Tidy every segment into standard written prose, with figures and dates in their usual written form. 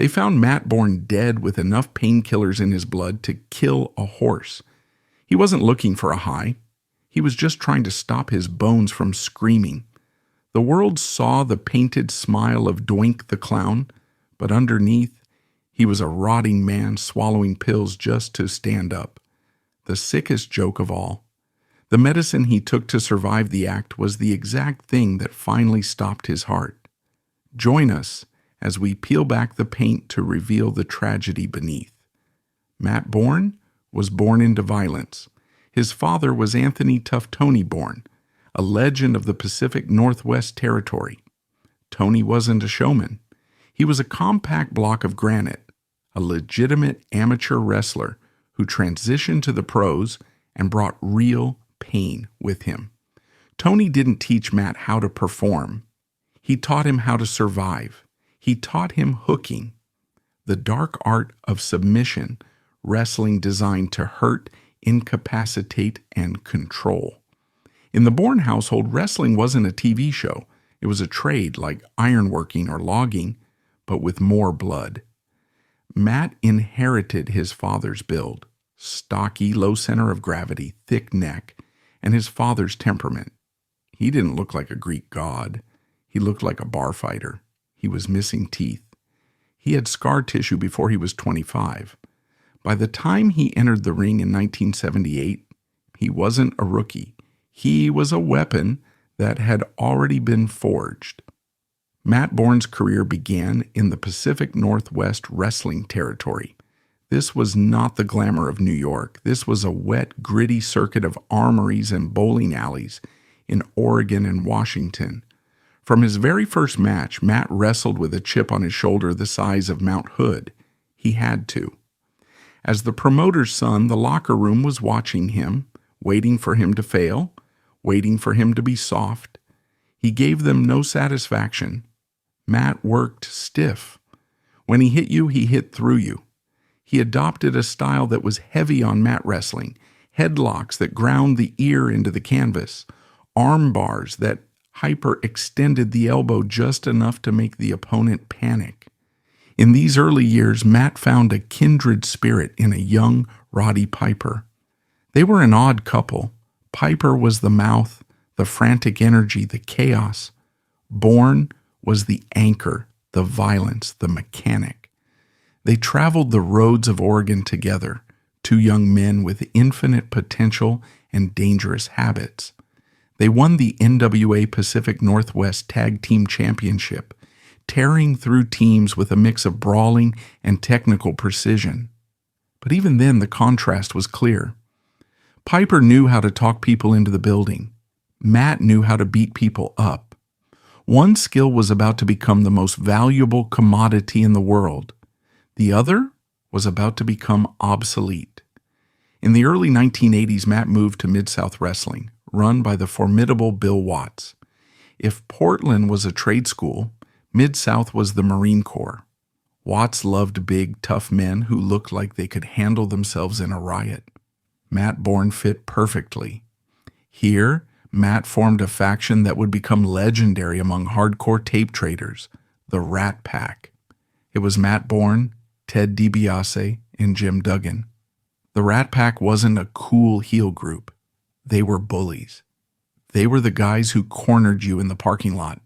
They found Matt Borne dead with enough painkillers in his blood to kill a horse. He wasn't looking for a high. He was just trying to stop his bones from screaming. The world saw the painted smile of Doink the Clown, but underneath, he was a rotting man swallowing pills just to stand up. The sickest joke of all. The medicine he took to survive the act was the exact thing that finally stopped his heart. Join us as we peel back the paint to reveal the tragedy beneath. Matt Borne was born into violence. His father was Anthony Tough Tony Borne, a legend of the Pacific Northwest Territory. Tony wasn't a showman. He was a compact block of granite, a legitimate amateur wrestler who transitioned to the pros and brought real pain with him. Tony didn't teach Matt how to perform. He taught him how to survive. He taught him hooking, the dark art of submission, wrestling designed to hurt, incapacitate, and control. In the Borne household, wrestling wasn't a TV show. It was a trade like ironworking or logging, but with more blood. Matt inherited his father's build, stocky, low center of gravity, thick neck, and his father's temperament. He didn't look like a Greek god. He looked like a bar fighter. He was missing teeth. He had scar tissue before he was 25. By the time he entered the ring in 1978, he wasn't a rookie. He was a weapon that had already been forged. Matt Borne's career began in the Pacific Northwest Wrestling Territory. This was not the glamour of New York. This was a wet, gritty circuit of armories and bowling alleys in Oregon and Washington. From his very first match, Matt wrestled with a chip on his shoulder the size of Mount Hood. He had to. As the promoter's son, the locker room was watching him, waiting for him to fail, waiting for him to be soft. He gave them no satisfaction. Matt worked stiff. When he hit you, he hit through you. He adopted a style that was heavy on mat wrestling, headlocks that ground the ear into the canvas, arm bars that hyper-extended the elbow just enough to make the opponent panic. In these early years, Matt found a kindred spirit in a young Roddy Piper. They were an odd couple. Piper was the mouth, the frantic energy, the chaos. Borne was the anchor, the violence, the mechanic. They traveled the roads of Oregon together, two young men with infinite potential and dangerous habits. They won the NWA Pacific Northwest Tag Team Championship, tearing through teams with a mix of brawling and technical precision. But even then, the contrast was clear. Piper knew how to talk people into the building. Matt knew how to beat people up. One skill was about to become the most valuable commodity in the world. The other was about to become obsolete. In the early 1980s, Matt moved to Mid-South Wrestling, run by the formidable Bill Watts. If Portland was a trade school, Mid-South was the Marine Corps. Watts loved big, tough men who looked like they could handle themselves in a riot. Matt Borne fit perfectly. Here, Matt formed a faction that would become legendary among hardcore tape traders, the Rat Pack. It was Matt Borne, Ted DiBiase, and Jim Duggan. The Rat Pack wasn't a cool heel group. They were bullies. They were the guys who cornered you in the parking lot.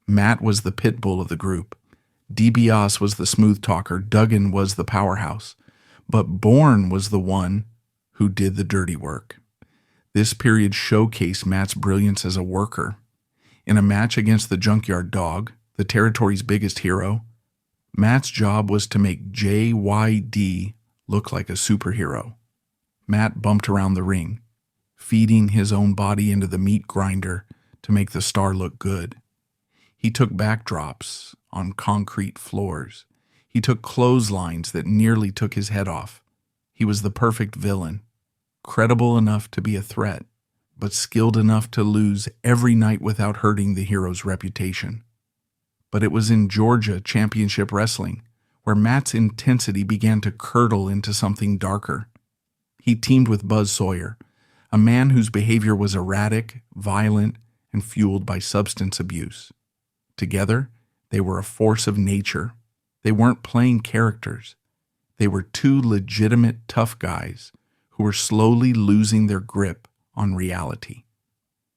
Matt was the pit bull of the group. DiBiase was the smooth talker. Duggan was the powerhouse. But Borne was the one who did the dirty work. This period showcased Matt's brilliance as a worker. In a match against the Junkyard Dog, the territory's biggest hero, Matt's job was to make JYD look like a superhero. Matt bumped around the ring, feeding his own body into the meat grinder to make the star look good. He took backdrops on concrete floors. He took clotheslines that nearly took his head off. He was the perfect villain, credible enough to be a threat, but skilled enough to lose every night without hurting the hero's reputation. But it was in Georgia Championship Wrestling where Matt's intensity began to curdle into something darker. He teamed with Buzz Sawyer, a man whose behavior was erratic, violent, and fueled by substance abuse. Together, they were a force of nature. They weren't playing characters. They were two legitimate tough guys who were slowly losing their grip on reality.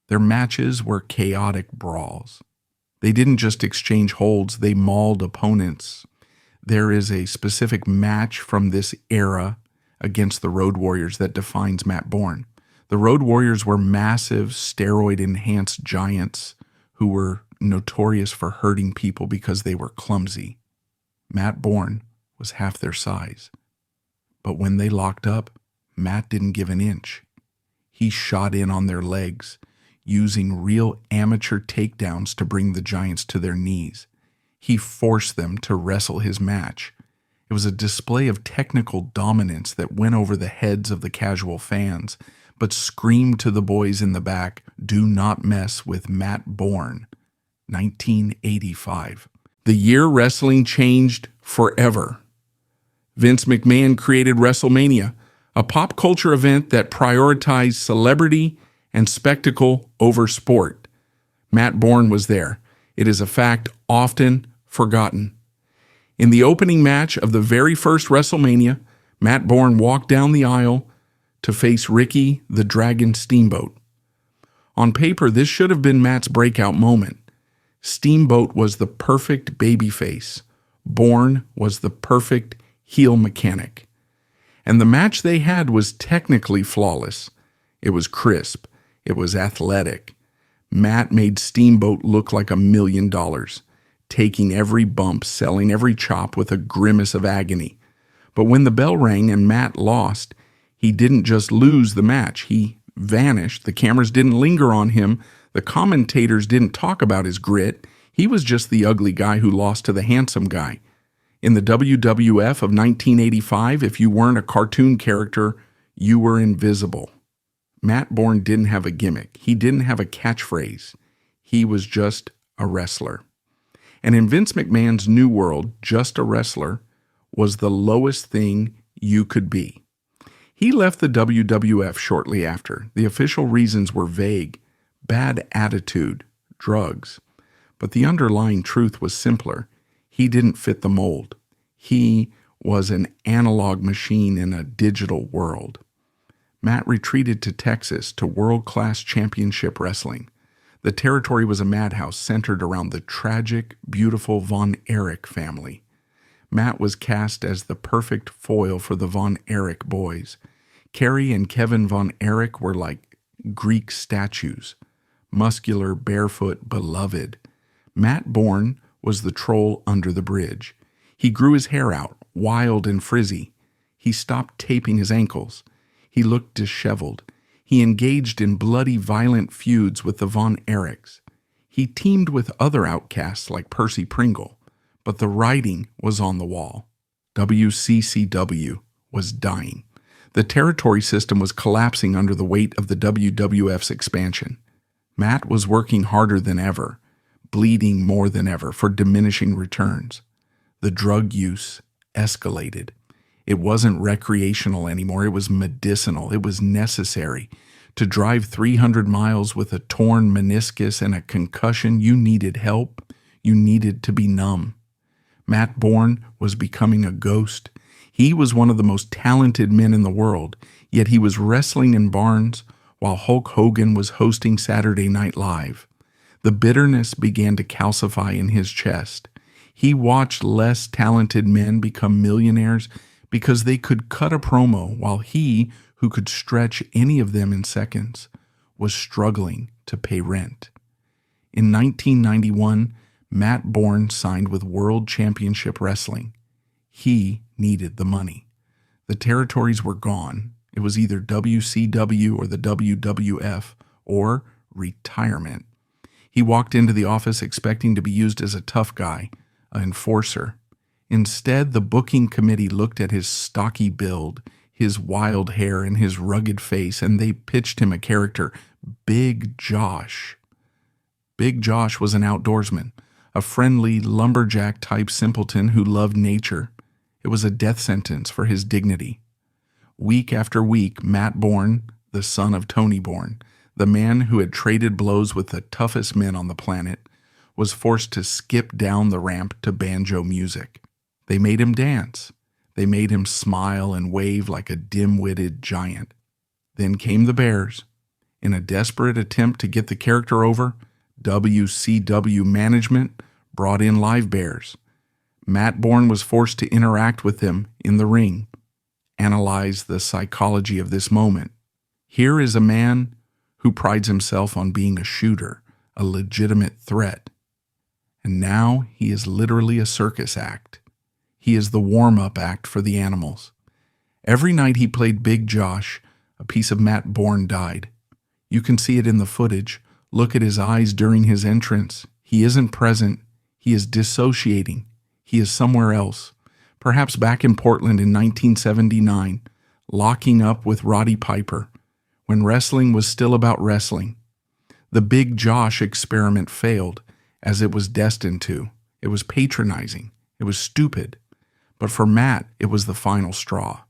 Their matches were chaotic brawls. They didn't just exchange holds, they mauled opponents. There is a specific match from this era against the Road Warriors that defines Matt Borne. The Road Warriors were massive, steroid-enhanced giants who were notorious for hurting people because they were clumsy. Matt Borne was half their size. But when they locked up, Matt didn't give an inch. He shot in on their legs, using real amateur takedowns to bring the giants to their knees. He forced them to wrestle his match. It was a display of technical dominance that went over the heads of the casual fans, but screamed to the boys in the back, "Do not mess with Matt Borne." 1985. The year wrestling changed forever. Vince McMahon created Wrestlemania, a pop culture event that prioritized celebrity and spectacle over sport. Matt Borne was there. It is a fact often forgotten. In the opening match of the very first Wrestlemania, Matt Borne walked down the aisle to face Ricky the Dragon Steamboat. On paper, this should have been Matt's breakout moment. Steamboat was the perfect babyface. Borne was the perfect heel mechanic. And the match they had was technically flawless. It was crisp. It was athletic. Matt made Steamboat look like $1 million, taking every bump, selling every chop with a grimace of agony. But when the bell rang and Matt lost, he didn't just lose the match. He vanished. The cameras didn't linger on him. The commentators didn't talk about his grit. He was just the ugly guy who lost to the handsome guy. In the WWF of 1985, if you weren't a cartoon character, you were invisible. Matt Borne didn't have a gimmick. He didn't have a catchphrase. He was just a wrestler. And in Vince McMahon's new world, just a wrestler was the lowest thing you could be. He left the WWF shortly after. The official reasons were vague: bad attitude, drugs. But the underlying truth was simpler. He didn't fit the mold. He was an analog machine in a digital world. Matt retreated to Texas to world-class championship wrestling. The territory was a madhouse centered around the tragic, beautiful Von Erich family. Matt was cast as the perfect foil for the Von Erich boys. Kerry and Kevin Von Erich were like Greek statues, muscular, barefoot, beloved. Matt Borne was the troll under the bridge. He grew his hair out, wild and frizzy. He stopped taping his ankles. He looked disheveled. He engaged in bloody, violent feuds with the Von Erichs. He teamed with other outcasts like Percy Pringle, but the writing was on the wall. WCCW was dying. The territory system was collapsing under the weight of the WWF's expansion. Matt was working harder than ever, bleeding more than ever for diminishing returns. The drug use escalated. It wasn't recreational anymore. It was medicinal. It was necessary. To drive 300 miles with a torn meniscus and a concussion, you needed help. You needed to be numb. Matt Borne was becoming a ghost. He was one of the most talented men in the world, yet he was wrestling in barns while Hulk Hogan was hosting Saturday Night Live. The bitterness began to calcify in his chest. He watched less talented men become millionaires because they could cut a promo while he, who could stretch any of them in seconds, was struggling to pay rent. In 1991, Matt Borne signed with World Championship Wrestling. He needed the money. The territories were gone. It was either WCW or the WWF or retirement. He walked into the office expecting to be used as a tough guy, an enforcer. Instead, the booking committee looked at his stocky build, his wild hair, and his rugged face, and they pitched him a character, Big Josh. Big Josh was an outdoorsman, a friendly, lumberjack-type simpleton who loved nature. It was a death sentence for his dignity. Week after week, Matt Borne, the son of Tony Borne, the man who had traded blows with the toughest men on the planet, was forced to skip down the ramp to banjo music. They made him dance. They made him smile and wave like a dim-witted giant. Then came the bears. In a desperate attempt to get the character over, WCW management brought in live bears. Matt Borne was forced to interact with them in the ring, analyze the psychology of this moment. Here is a man who prides himself on being a shooter, a legitimate threat. And now he is literally a circus act. He is the warm-up act for the animals. Every night he played Big Josh, a piece of Matt Borne died. You can see it in the footage. Look at his eyes during his entrance. He isn't present. He is dissociating. He is somewhere else, perhaps back in Portland in 1979, locking up with Roddy Piper, when wrestling was still about wrestling. The Big Josh experiment failed, as it was destined to. It was patronizing. It was stupid. But for Matt, it was the final straw.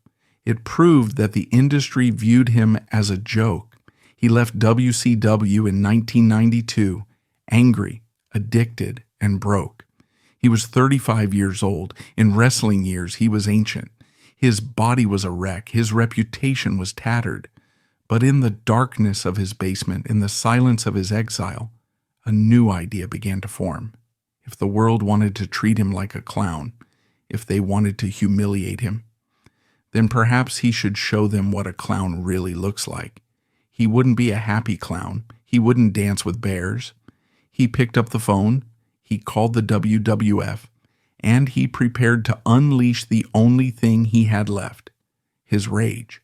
It proved that the industry viewed him as a joke. He left WCW in 1992, angry, addicted, and broke. He was 35 years old. In wrestling years, he was ancient. His body was a wreck. His reputation was tattered. But in the darkness of his basement, in the silence of his exile, a new idea began to form. If the world wanted to treat him like a clown, if they wanted to humiliate him, then perhaps he should show them what a clown really looks like. He wouldn't be a happy clown. He wouldn't dance with bears. He picked up the phone. He called the WWF, and he prepared to unleash the only thing he had left, his rage.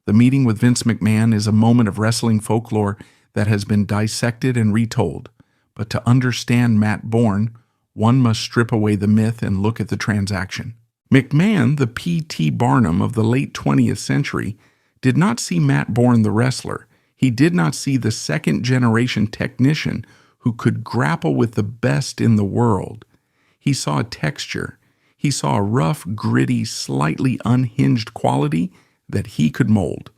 The meeting with Vince McMahon is a moment of wrestling folklore that has been dissected and retold. But to understand Matt Borne, one must strip away the myth and look at the transaction. McMahon, the P.T. Barnum of the late 20th century, did not see Matt Borne the wrestler. He did not see the second-generation technician who could grapple with the best in the world. He saw a texture. He saw a rough, gritty, slightly unhinged quality that he could mold.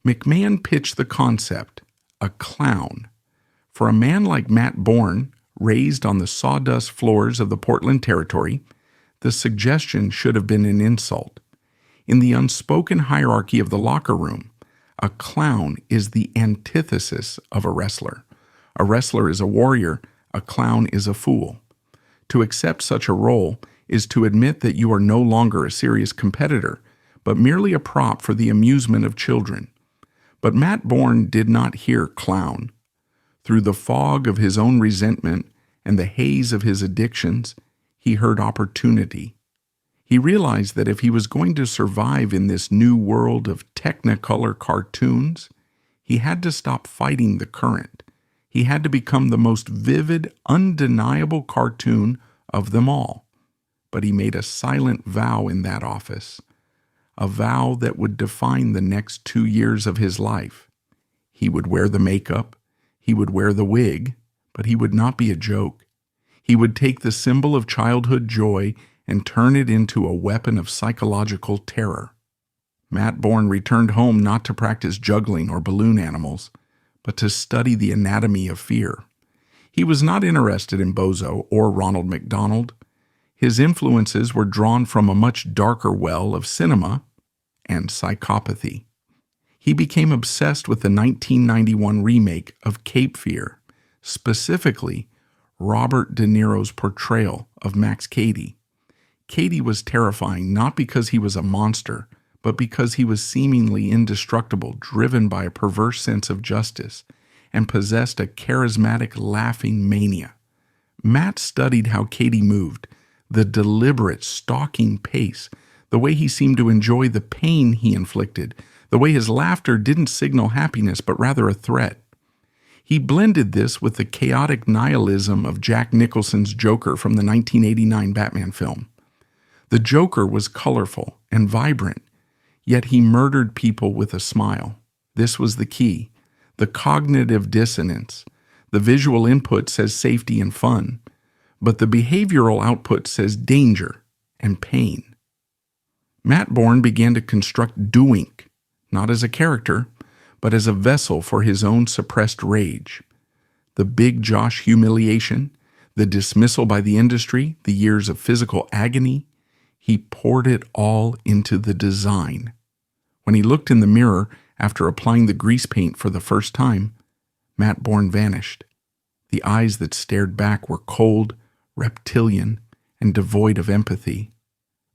McMahon pitched the concept, a clown. For a man like Matt Borne, raised on the sawdust floors of the Portland territory, the suggestion should have been an insult. In the unspoken hierarchy of the locker room, a clown is the antithesis of a wrestler. A wrestler is a warrior, a clown is a fool. To accept such a role is to admit that you are no longer a serious competitor, but merely a prop for the amusement of children. But Matt Borne did not hear clown. Through the fog of his own resentment and the haze of his addictions, he heard opportunity. He realized that if he was going to survive in this new world of Technicolor cartoons, he had to stop fighting the current. He had to become the most vivid, undeniable cartoon of them all. But he made a silent vow in that office, a vow that would define the next 2 years of his life. He would wear the makeup, he would wear the wig, but he would not be a joke. He would take the symbol of childhood joy and turn it into a weapon of psychological terror. Matt Borne returned home not to practice juggling or balloon animals, but to study the anatomy of fear. He was not interested in Bozo or Ronald McDonald. His influences were drawn from a much darker well of cinema and psychopathy. He became obsessed with the 1991 remake of Cape Fear, specifically Robert De Niro's portrayal of Max Cady. Cady was terrifying not because he was a monster, but because he was seemingly indestructible, driven by a perverse sense of justice, and possessed a charismatic laughing mania. Matt studied how Cady moved, the deliberate, stalking pace, the way he seemed to enjoy the pain he inflicted, the way his laughter didn't signal happiness but rather a threat. He blended this with the chaotic nihilism of Jack Nicholson's Joker from the 1989 Batman film. The Joker was colorful and vibrant, yet he murdered people with a smile. This was the key, the cognitive dissonance. The visual input says safety and fun, but the behavioral output says danger and pain. Matt Borne began to construct Doink, not as a character, but as a vessel for his own suppressed rage. The Big Josh humiliation, The dismissal by the industry, the years of physical agony, he poured it all into the design. When he looked in the mirror after applying the grease paint for the first time, Matt Borne vanished. The eyes that stared back were cold, reptilian, and devoid of empathy.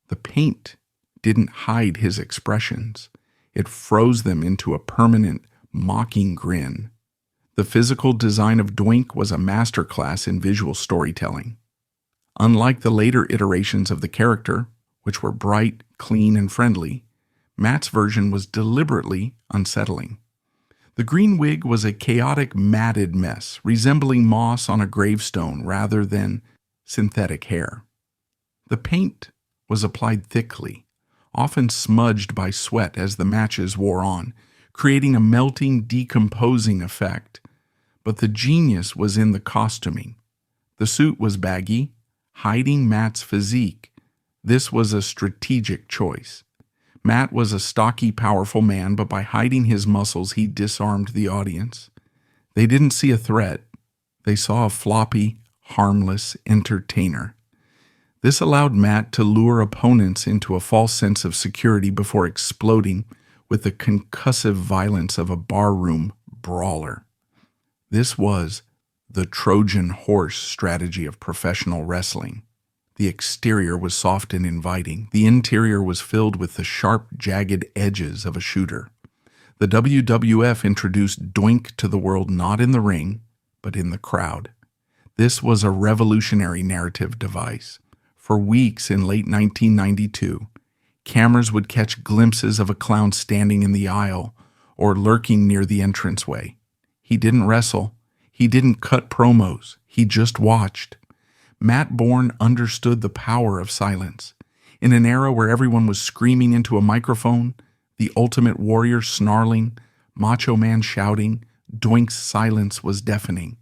The paint didn't hide his expressions. It froze them into a permanent, mocking grin. The physical design of Doink was a masterclass in visual storytelling. Unlike the later iterations of the character, which were bright, clean, and friendly, Matt's version was deliberately unsettling. The green wig was a chaotic, matted mess, resembling moss on a gravestone rather than synthetic hair. The paint was applied thickly, often smudged by sweat as the matches wore on, creating a melting, decomposing effect. But the genius was in the costuming. The suit was baggy, hiding Matt's physique. This was a strategic choice. Matt was a stocky, powerful man, but by hiding his muscles, he disarmed the audience. They didn't see a threat. They saw a floppy, harmless entertainer. This allowed Matt to lure opponents into a false sense of security before exploding with the concussive violence of a barroom brawler. This was the Trojan horse strategy of professional wrestling. The exterior was soft and inviting. The interior was filled with the sharp, jagged edges of a shooter. The WWF introduced Doink to the world not in the ring, but in the crowd. This was a revolutionary narrative device. For weeks in late 1992, cameras would catch glimpses of a clown standing in the aisle or lurking near the entranceway. He didn't wrestle. He didn't cut promos. He just watched. Matt Borne understood the power of silence. In an era where everyone was screaming into a microphone, the Ultimate Warrior snarling, Macho Man shouting, Doink's silence was deafening.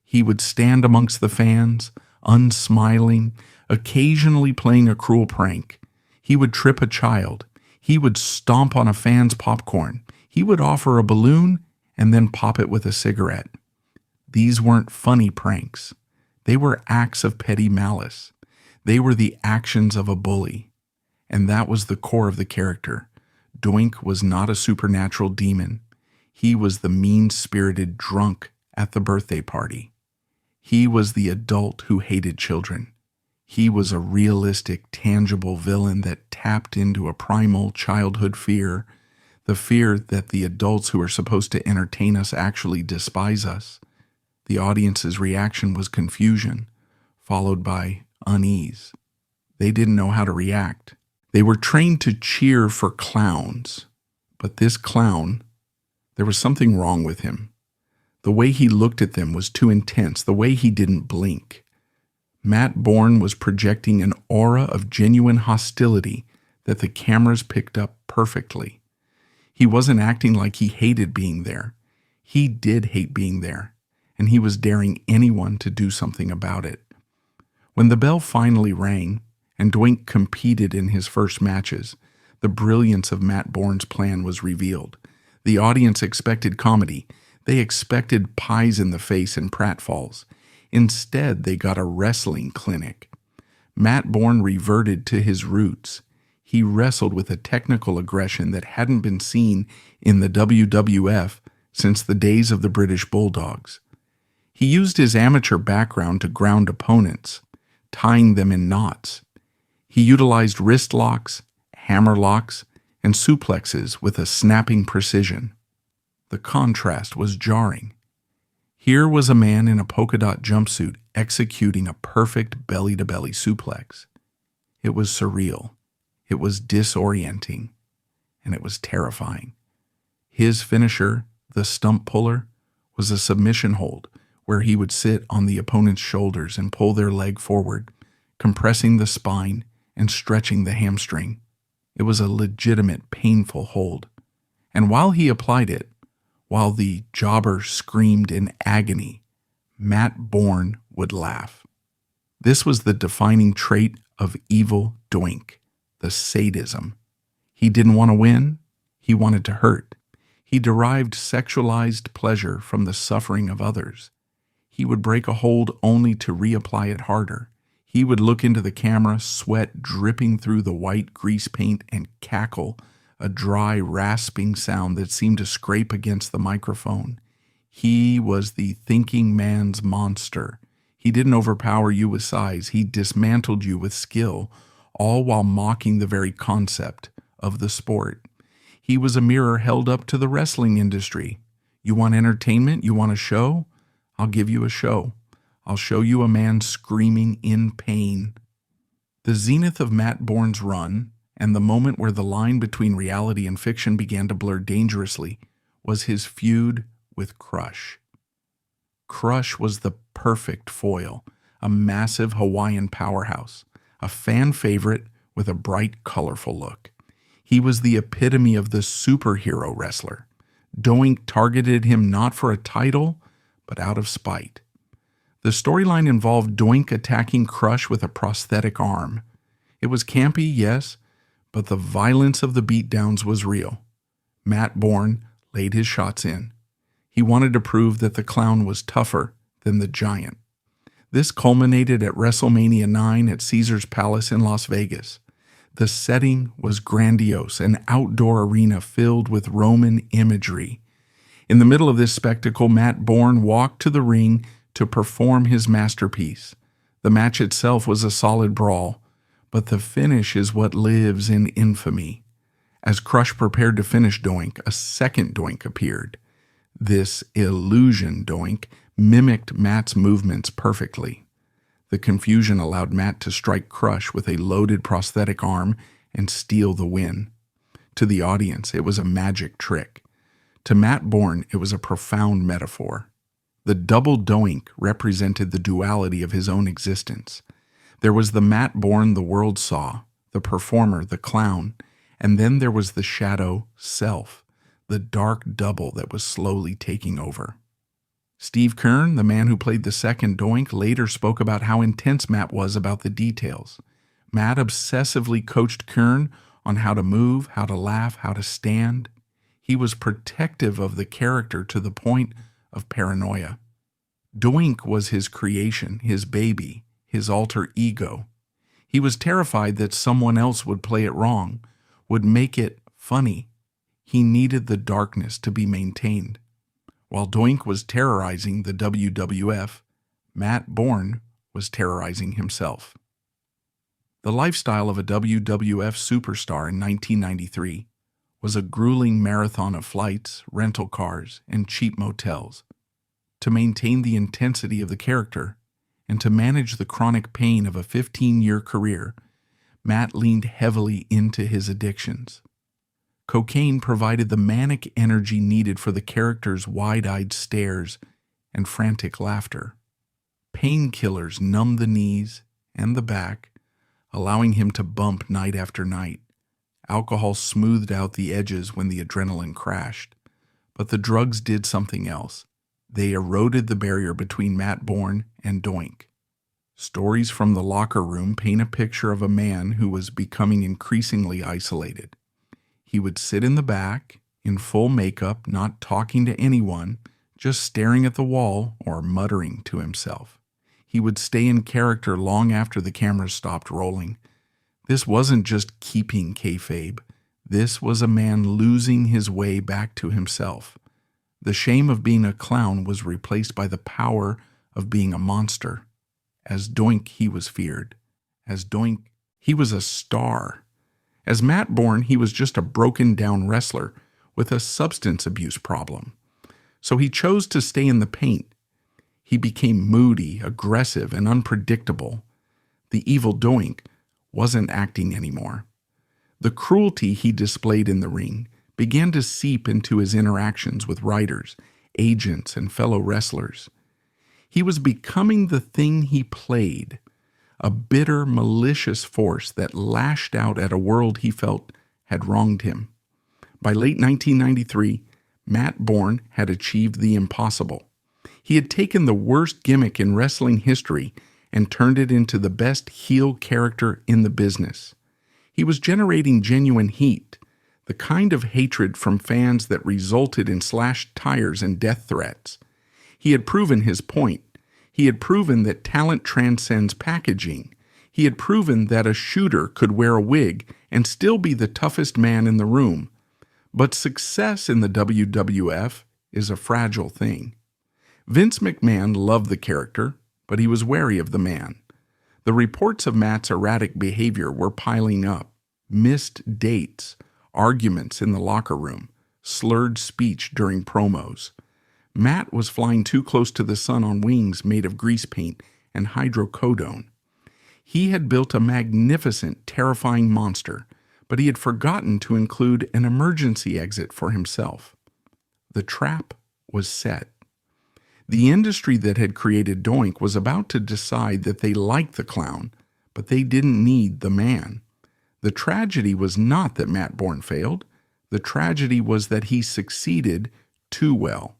He would stand amongst the fans, unsmiling, occasionally playing a cruel prank. He would trip a child. He would stomp on a fan's popcorn. He would offer a balloon and then pop it with a cigarette. These weren't funny pranks. They were acts of petty malice. They were the actions of a bully. And that was the core of the character. Doink was not a supernatural demon. He was the mean-spirited drunk at the birthday party. He was the adult who hated children. He was a realistic, tangible villain that tapped into a primal childhood fear, the fear that the adults who are supposed to entertain us actually despise us. The audience's reaction was confusion, followed by unease. They didn't know how to react. They were trained to cheer for clowns, but this clown, there was something wrong with him. The way he looked at them was too intense, the way he didn't blink. Matt Borne was projecting an aura of genuine hostility that the cameras picked up perfectly. He wasn't acting like he hated being there. He did hate being there, and he was daring anyone to do something about it. When the bell finally rang, and Doink competed in his first matches, the brilliance of Matt Borne's plan was revealed. The audience expected comedy. They expected pies in the face and pratfalls. Instead, they got a wrestling clinic. Matt Borne reverted to his roots. He wrestled with a technical aggression that hadn't been seen in the WWF since the days of the British Bulldogs. He used his amateur background to ground opponents, tying them in knots. He utilized wrist locks, hammer locks, and suplexes with a snapping precision. The contrast was jarring. Here was a man in a polka dot jumpsuit executing a perfect belly-to-belly suplex. It was surreal. It was disorienting. And it was terrifying. His finisher, the stump puller, was a submission hold where he would sit on the opponent's shoulders and pull their leg forward, compressing the spine and stretching the hamstring. It was a legitimate, painful hold. And while he applied it, while the jobber screamed in agony, Matt Borne would laugh. This was the defining trait of evil Doink, the sadism. He didn't want to win, he wanted to hurt. He derived sexualized pleasure from the suffering of others. He would break a hold only to reapply it harder. He would look into the camera, sweat dripping through the white grease paint, and cackle, a dry, rasping sound that seemed to scrape against the microphone. He was the thinking man's monster. He didn't overpower you with size. He dismantled you with skill, all while mocking the very concept of the sport. He was a mirror held up to the wrestling industry. You want entertainment? You want a show? I'll give you a show. I'll show you a man screaming in pain. The zenith of Matt Borne's run, and the moment where the line between reality and fiction began to blur dangerously, was his feud with Crush. Crush was the perfect foil, a massive Hawaiian powerhouse, a fan favorite with a bright, colorful look. He was the epitome of the superhero wrestler. Doink targeted him not for a title, but out of spite. The storyline involved Doink attacking Crush with a prosthetic arm. It was campy, yes, but the violence of the beatdowns was real. Matt Borne laid his shots in. He wanted to prove that the clown was tougher than the giant. This culminated at Wrestlemania 9 at Caesar's Palace in Las Vegas. The setting was grandiose, an outdoor arena filled with Roman imagery. In the middle of this spectacle, Matt Borne walked to the ring to perform his masterpiece. The match itself was a solid brawl, but the finish is what lives in infamy. As Crush prepared to finish Doink, a second Doink appeared. This illusion Doink mimicked Matt's movements perfectly. The confusion allowed Matt to strike Crush with a loaded prosthetic arm and steal the win. To the audience, it was a magic trick. To Matt Borne, it was a profound metaphor. The double Doink represented the duality of his own existence. There was the Matt Borne the world saw, the performer, the clown, and then there was the shadow self, the dark double that was slowly taking over. Steve Kern, the man who played the second Doink, later spoke about how intense Matt was about the details. Matt obsessively coached Kern on how to move, how to laugh, how to stand. He was protective of the character to the point of paranoia. Doink was his creation, his baby, his alter ego. He was terrified that someone else would play it wrong, would make it funny. He needed the darkness to be maintained. While Doink was terrorizing the WWF, Matt Borne was terrorizing himself. The lifestyle of a WWF superstar in 1993 was a grueling marathon of flights, rental cars, and cheap motels. To maintain the intensity of the character and to manage the chronic pain of a 15-year career, Matt leaned heavily into his addictions. Cocaine provided the manic energy needed for the character's wide-eyed stares and frantic laughter. Painkillers numbed the knees and the back, allowing him to bump night after night. Alcohol smoothed out the edges when the adrenaline crashed, but the drugs did something else. They eroded the barrier between Matt Borne and Doink. Stories from the locker room paint a picture of a man who was becoming increasingly isolated. He would sit in the back, in full makeup, not talking to anyone, just staring at the wall or muttering to himself. He would stay in character long after the cameras stopped rolling. This wasn't just keeping kayfabe. This was a man losing his way back to himself. The shame of being a clown was replaced by the power of being a monster. As Doink, he was feared. As Doink, he was a star. As Matt Borne, he was just a broken-down wrestler with a substance abuse problem. So he chose to stay in the paint. He became moody, aggressive, and unpredictable. The evil Doink wasn't acting anymore. The cruelty he displayed in the ring began to seep into his interactions with writers, agents, and fellow wrestlers. He was becoming the thing he played, a bitter, malicious force that lashed out at a world he felt had wronged him. By late 1993, Matt Borne had achieved the impossible. He had taken the worst gimmick in wrestling history and turned it into the best heel character in the business. He was generating genuine heat, the kind of hatred from fans that resulted in slashed tires and death threats. He had proven his point. He had proven that talent transcends packaging. He had proven that a shooter could wear a wig and still be the toughest man in the room. But success in the WWF is a fragile thing. Vince McMahon loved the character, but he was wary of the man. The reports of Matt's erratic behavior were piling up. Missed dates, arguments in the locker room, slurred speech during promos. Matt was flying too close to the sun on wings made of grease paint and hydrocodone. He had built a magnificent, terrifying monster, but he had forgotten to include an emergency exit for himself. The trap was set. The industry that had created Doink was about to decide that they liked the clown, but they didn't need the man. The tragedy was not that Matt Borne failed. The tragedy was that he succeeded too well.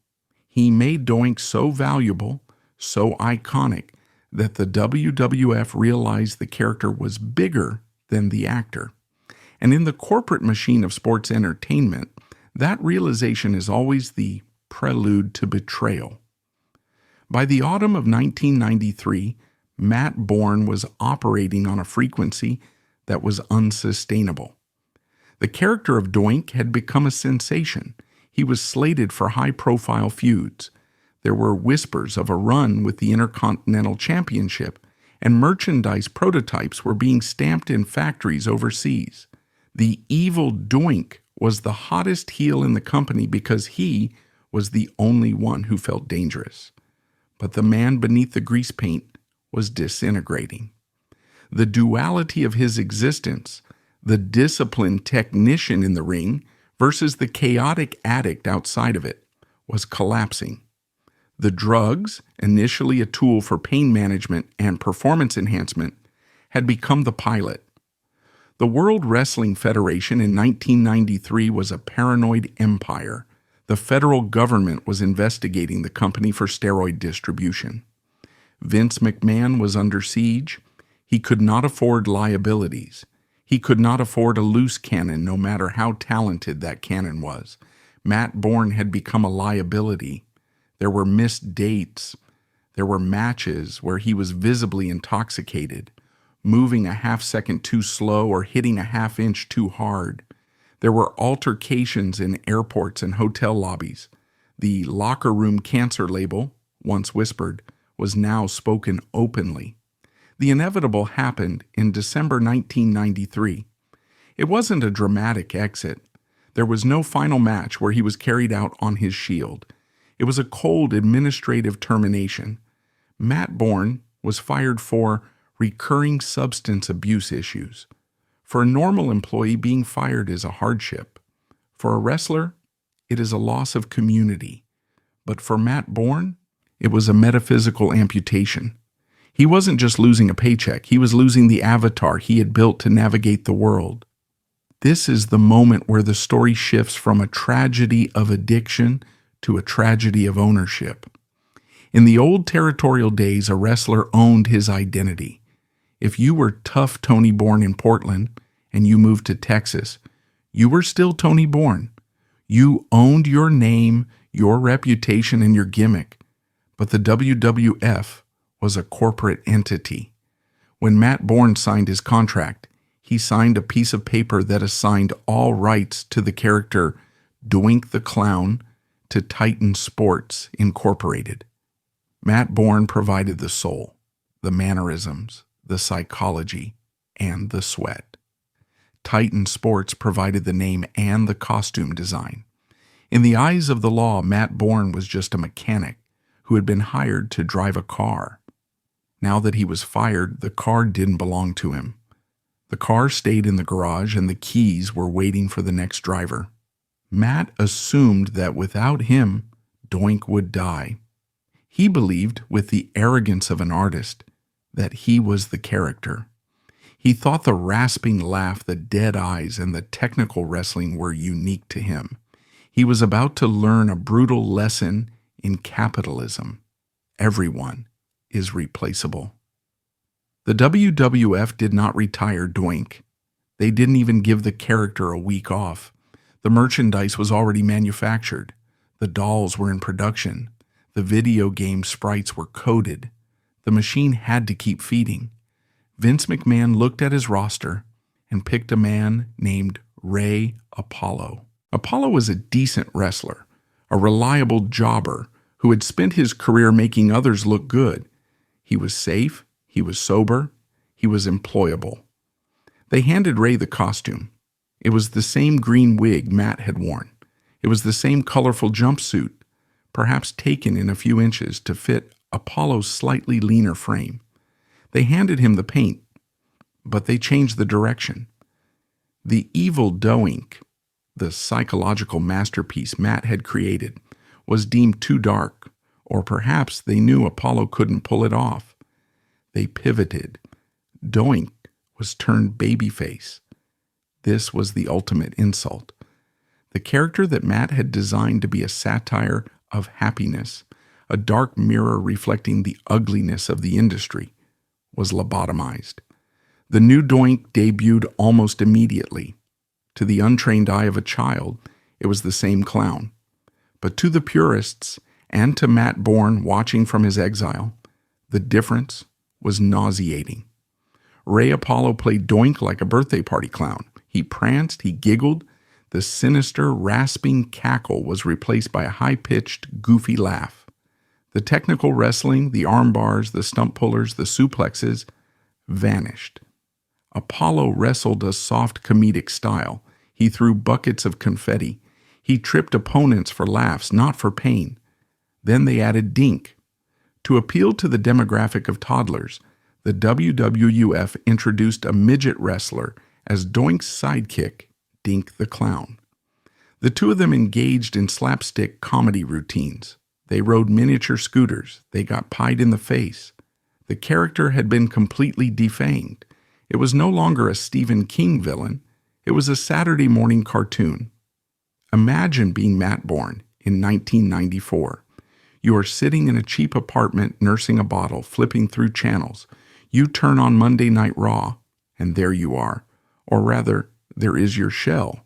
He made Doink so valuable, so iconic, that the WWF realized the character was bigger than the actor. And in the corporate machine of sports entertainment, that realization is always the prelude to betrayal. By the autumn of 1993, Matt Borne was operating on a frequency that was unsustainable. The character of Doink had become a sensation. He was slated for high-profile feuds. There were whispers of a run with the Intercontinental Championship, and merchandise prototypes were being stamped in factories overseas. The evil Doink was the hottest heel in the company because he was the only one who felt dangerous. But the man beneath the grease paint was disintegrating. The duality of his existence, the disciplined technician in the ring versus the chaotic addict outside of it, was collapsing. The drugs, initially a tool for pain management and performance enhancement, had become the pilot. The World Wrestling Federation in 1993 was a paranoid empire. The federal government was investigating the company for steroid distribution. Vince McMahon was under siege. He could not afford liabilities. He could not afford a loose cannon, no matter how talented that cannon was. Matt Borne had become a liability. There were missed dates. There were matches where he was visibly intoxicated, moving a half-second too slow or hitting a half-inch too hard. There were altercations in airports and hotel lobbies. The locker room cancer label, once whispered, was now spoken openly. The inevitable happened in December 1993. It wasn't a dramatic exit. There was no final match where he was carried out on his shield. It was a cold administrative termination. Matt Borne was fired for recurring substance abuse issues. For a normal employee, being fired is a hardship. For a wrestler, it is a loss of community. But for Matt Borne, it was a metaphysical amputation. He wasn't just losing a paycheck, he was losing the avatar he had built to navigate the world. This is the moment where the story shifts from a tragedy of addiction to a tragedy of ownership. In the old territorial days, a wrestler owned his identity. If you were tough Tony Borne in Portland and you moved to Texas, you were still Tony Borne. You owned your name, your reputation, and your gimmick. But the WWF was a corporate entity. When Matt Borne signed his contract, he signed a piece of paper that assigned all rights to the character Doink the Clown to Titan Sports Incorporated. Matt Borne provided the soul, the mannerisms, the psychology, and the sweat. Titan Sports provided the name and the costume design. In the eyes of the law, Matt Borne was just a mechanic who had been hired to drive a car. Now that he was fired, the car didn't belong to him. The car stayed in the garage and the keys were waiting for the next driver. Matt assumed that without him, Doink would die. He believed, with the arrogance of an artist, that he was the character. He thought the rasping laugh, the dead eyes, and the technical wrestling were unique to him. He was about to learn a brutal lesson in capitalism. Everyone is replaceable. The WWF did not retire Doink. They didn't even give the character a week off. The merchandise was already manufactured. The dolls were in production. The video game sprites were coded. The machine had to keep feeding. Vince McMahon looked at his roster and picked a man named Ray Apollo. Apollo was a decent wrestler, a reliable jobber who had spent his career making others look good. He was safe, he was sober, he was employable. They handed Ray the costume. It was the same green wig Matt had worn. It was the same colorful jumpsuit, perhaps taken in a few inches to fit Apollo's slightly leaner frame. They handed him the paint, but they changed the direction. The evil Doink, the psychological masterpiece Matt had created, was deemed too dark, or perhaps they knew Apollo couldn't pull it off. They pivoted. Doink was turned babyface. This was the ultimate insult. The character that Matt had designed to be a satire of happiness, a dark mirror reflecting the ugliness of the industry, was lobotomized. The new Doink debuted almost immediately. To the untrained eye of a child, it was the same clown. But to the purists, and to Matt Borne watching from his exile, the difference was nauseating. Ray Apollo played Doink like a birthday party clown. He pranced, he giggled. The sinister, rasping cackle was replaced by a high-pitched, goofy laugh. The technical wrestling, the arm bars, the stump pullers, the suplexes vanished. Apollo wrestled a soft comedic style. He threw buckets of confetti. He tripped opponents for laughs, not for pain. Then they added Dink. To appeal to the demographic of toddlers, the WWF introduced a midget wrestler as Doink's sidekick, Doink the Clown. The two of them engaged in slapstick comedy routines. They rode miniature scooters. They got pied in the face. The character had been completely defanged. It was no longer a Stephen King villain. It was a Saturday morning cartoon. Imagine being Matt Borne in 1994. You are sitting in a cheap apartment nursing a bottle, flipping through channels. You turn on Monday Night Raw, and there you are. Or rather, there is your shell.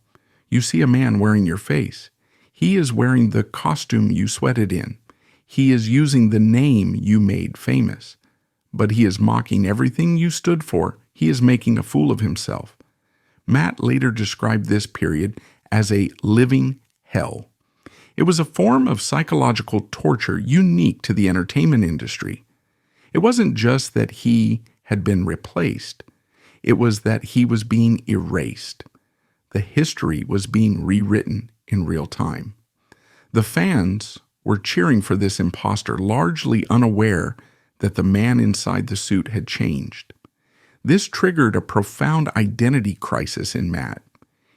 You see a man wearing your face. He is wearing the costume you sweated in. He is using the name you made famous. But he is mocking everything you stood for. He is making a fool of himself. Matt later described this period as a living hell. It was a form of psychological torture unique to the entertainment industry. It wasn't just that he had been replaced. It was that he was being erased. The history was being rewritten in real time. The fans were cheering for this impostor, largely unaware that the man inside the suit had changed. This triggered a profound identity crisis in Matt.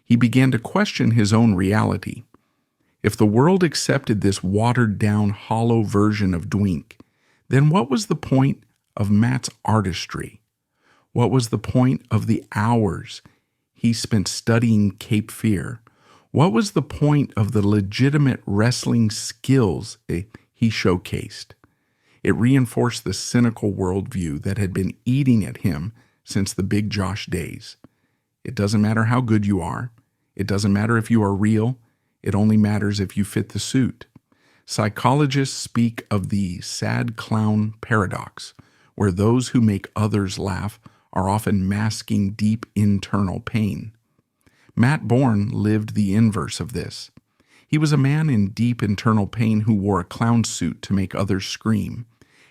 He began to question his own reality. If the world accepted this watered-down, hollow version of Doink, then what was the point of Matt's artistry? What was the point of the hours he spent studying Cape Fear? What was the point of the legitimate wrestling skills he showcased? It reinforced the cynical worldview that had been eating at him since the Big Josh days. It doesn't matter how good you are. It doesn't matter if you are real. It only matters if you fit the suit. Psychologists speak of the sad clown paradox, where those who make others laugh are often masking deep internal pain. Matt Borne lived the inverse of this. He was a man in deep internal pain who wore a clown suit to make others scream,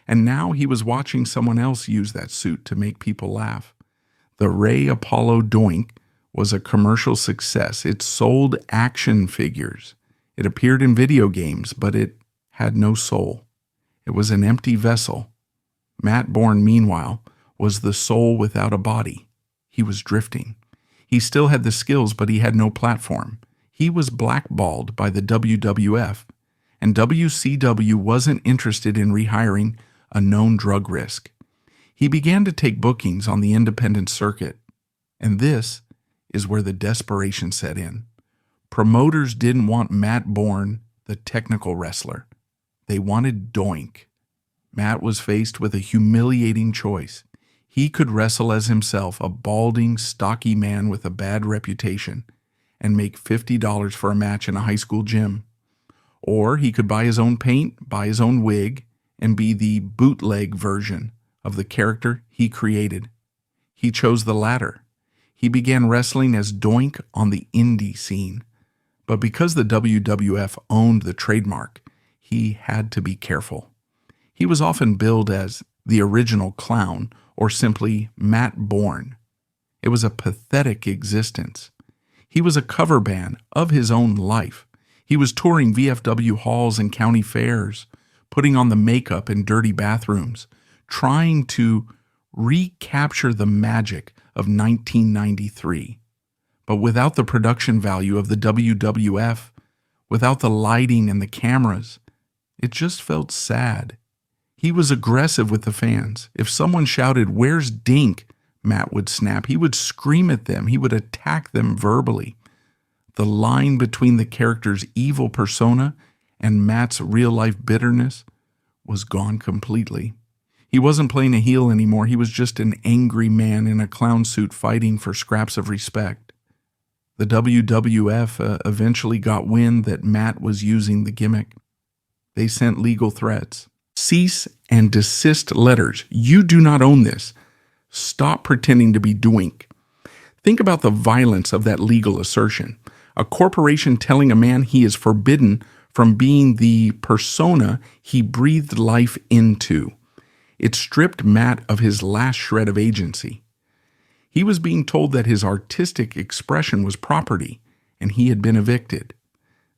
and now he was watching someone else use that suit to make people laugh. The Ray Apollo Doink was a commercial success. It sold action figures. It appeared in video games, but it had no soul. It was an empty vessel. Matt Borne, meanwhile, was the soul without a body. He was drifting. He still had the skills, but he had no platform. He was blackballed by the WWF, and WCW wasn't interested in rehiring a known drug risk. He began to take bookings on the independent circuit, and this is where the desperation set in. Promoters didn't want Matt Borne, the technical wrestler. They wanted Doink. Matt was faced with a humiliating choice. He could wrestle as himself, a balding, stocky man with a bad reputation, and make $50 for a match in a high school gym. Or he could buy his own paint, buy his own wig, and be the bootleg version of the character he created. He chose the latter. He began wrestling as Doink on the indie scene. But because the WWF owned the trademark, he had to be careful. He was often billed as the original clown or simply Matt Borne. It was a pathetic existence. He was a cover band of his own life. He was touring VFW halls and county fairs, putting on the makeup in dirty bathrooms, trying to recapture the magic of 1993. But without the production value of the WWF, without the lighting and the cameras, it just felt sad. He was aggressive with the fans. If someone shouted, "Where's Dink?" Matt would snap. He would scream at them. He would attack them verbally. The line between the character's evil persona and Matt's real-life bitterness was gone completely. He wasn't playing a heel anymore. He was just an angry man in a clown suit fighting for scraps of respect. The WWF eventually got wind that Matt was using the gimmick. They sent legal threats. Cease and desist letters. You do not own this. Stop pretending to be Doink. Think about the violence of that legal assertion. A corporation telling a man he is forbidden from being the persona he breathed life into. It stripped Matt of his last shred of agency. He was being told that his artistic expression was property, and he had been evicted.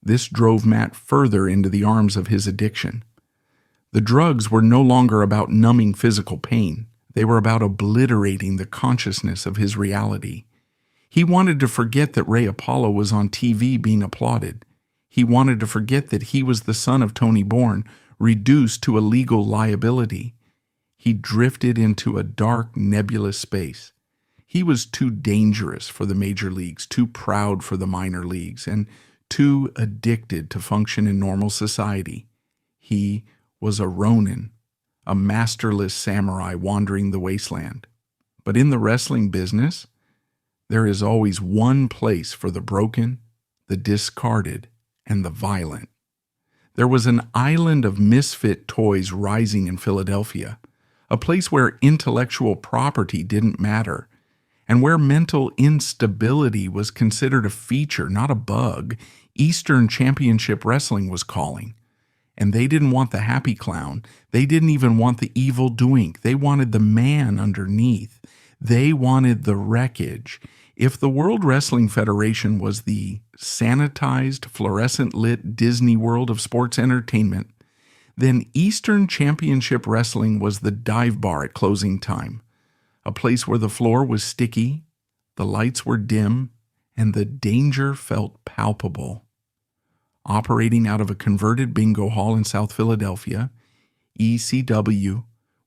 This drove Matt further into the arms of his addiction. The drugs were no longer about numbing physical pain. They were about obliterating the consciousness of his reality. He wanted to forget that Ray Apollo was on TV being applauded. He wanted to forget that he was the son of Tony Borne, reduced to a legal liability. He drifted into a dark, nebulous space. He was too dangerous for the major leagues, too proud for the minor leagues, and too addicted to function in normal society. He was a Ronin, a masterless samurai wandering the wasteland. But in the wrestling business, there is always one place for the broken, the discarded, and the violent. There was an island of misfit toys rising in Philadelphia, a place where intellectual property didn't matter, and where mental instability was considered a feature, not a bug. Eastern Championship Wrestling was calling. And they didn't want the happy clown. They didn't even want the evil Doink. They wanted the man underneath. They wanted the wreckage. If the World Wrestling Federation was the sanitized, fluorescent-lit Disney World of sports entertainment, then Eastern Championship Wrestling was the dive bar at closing time, a place where the floor was sticky, the lights were dim, and the danger felt palpable. Operating out of a converted bingo hall in South Philadelphia, ECW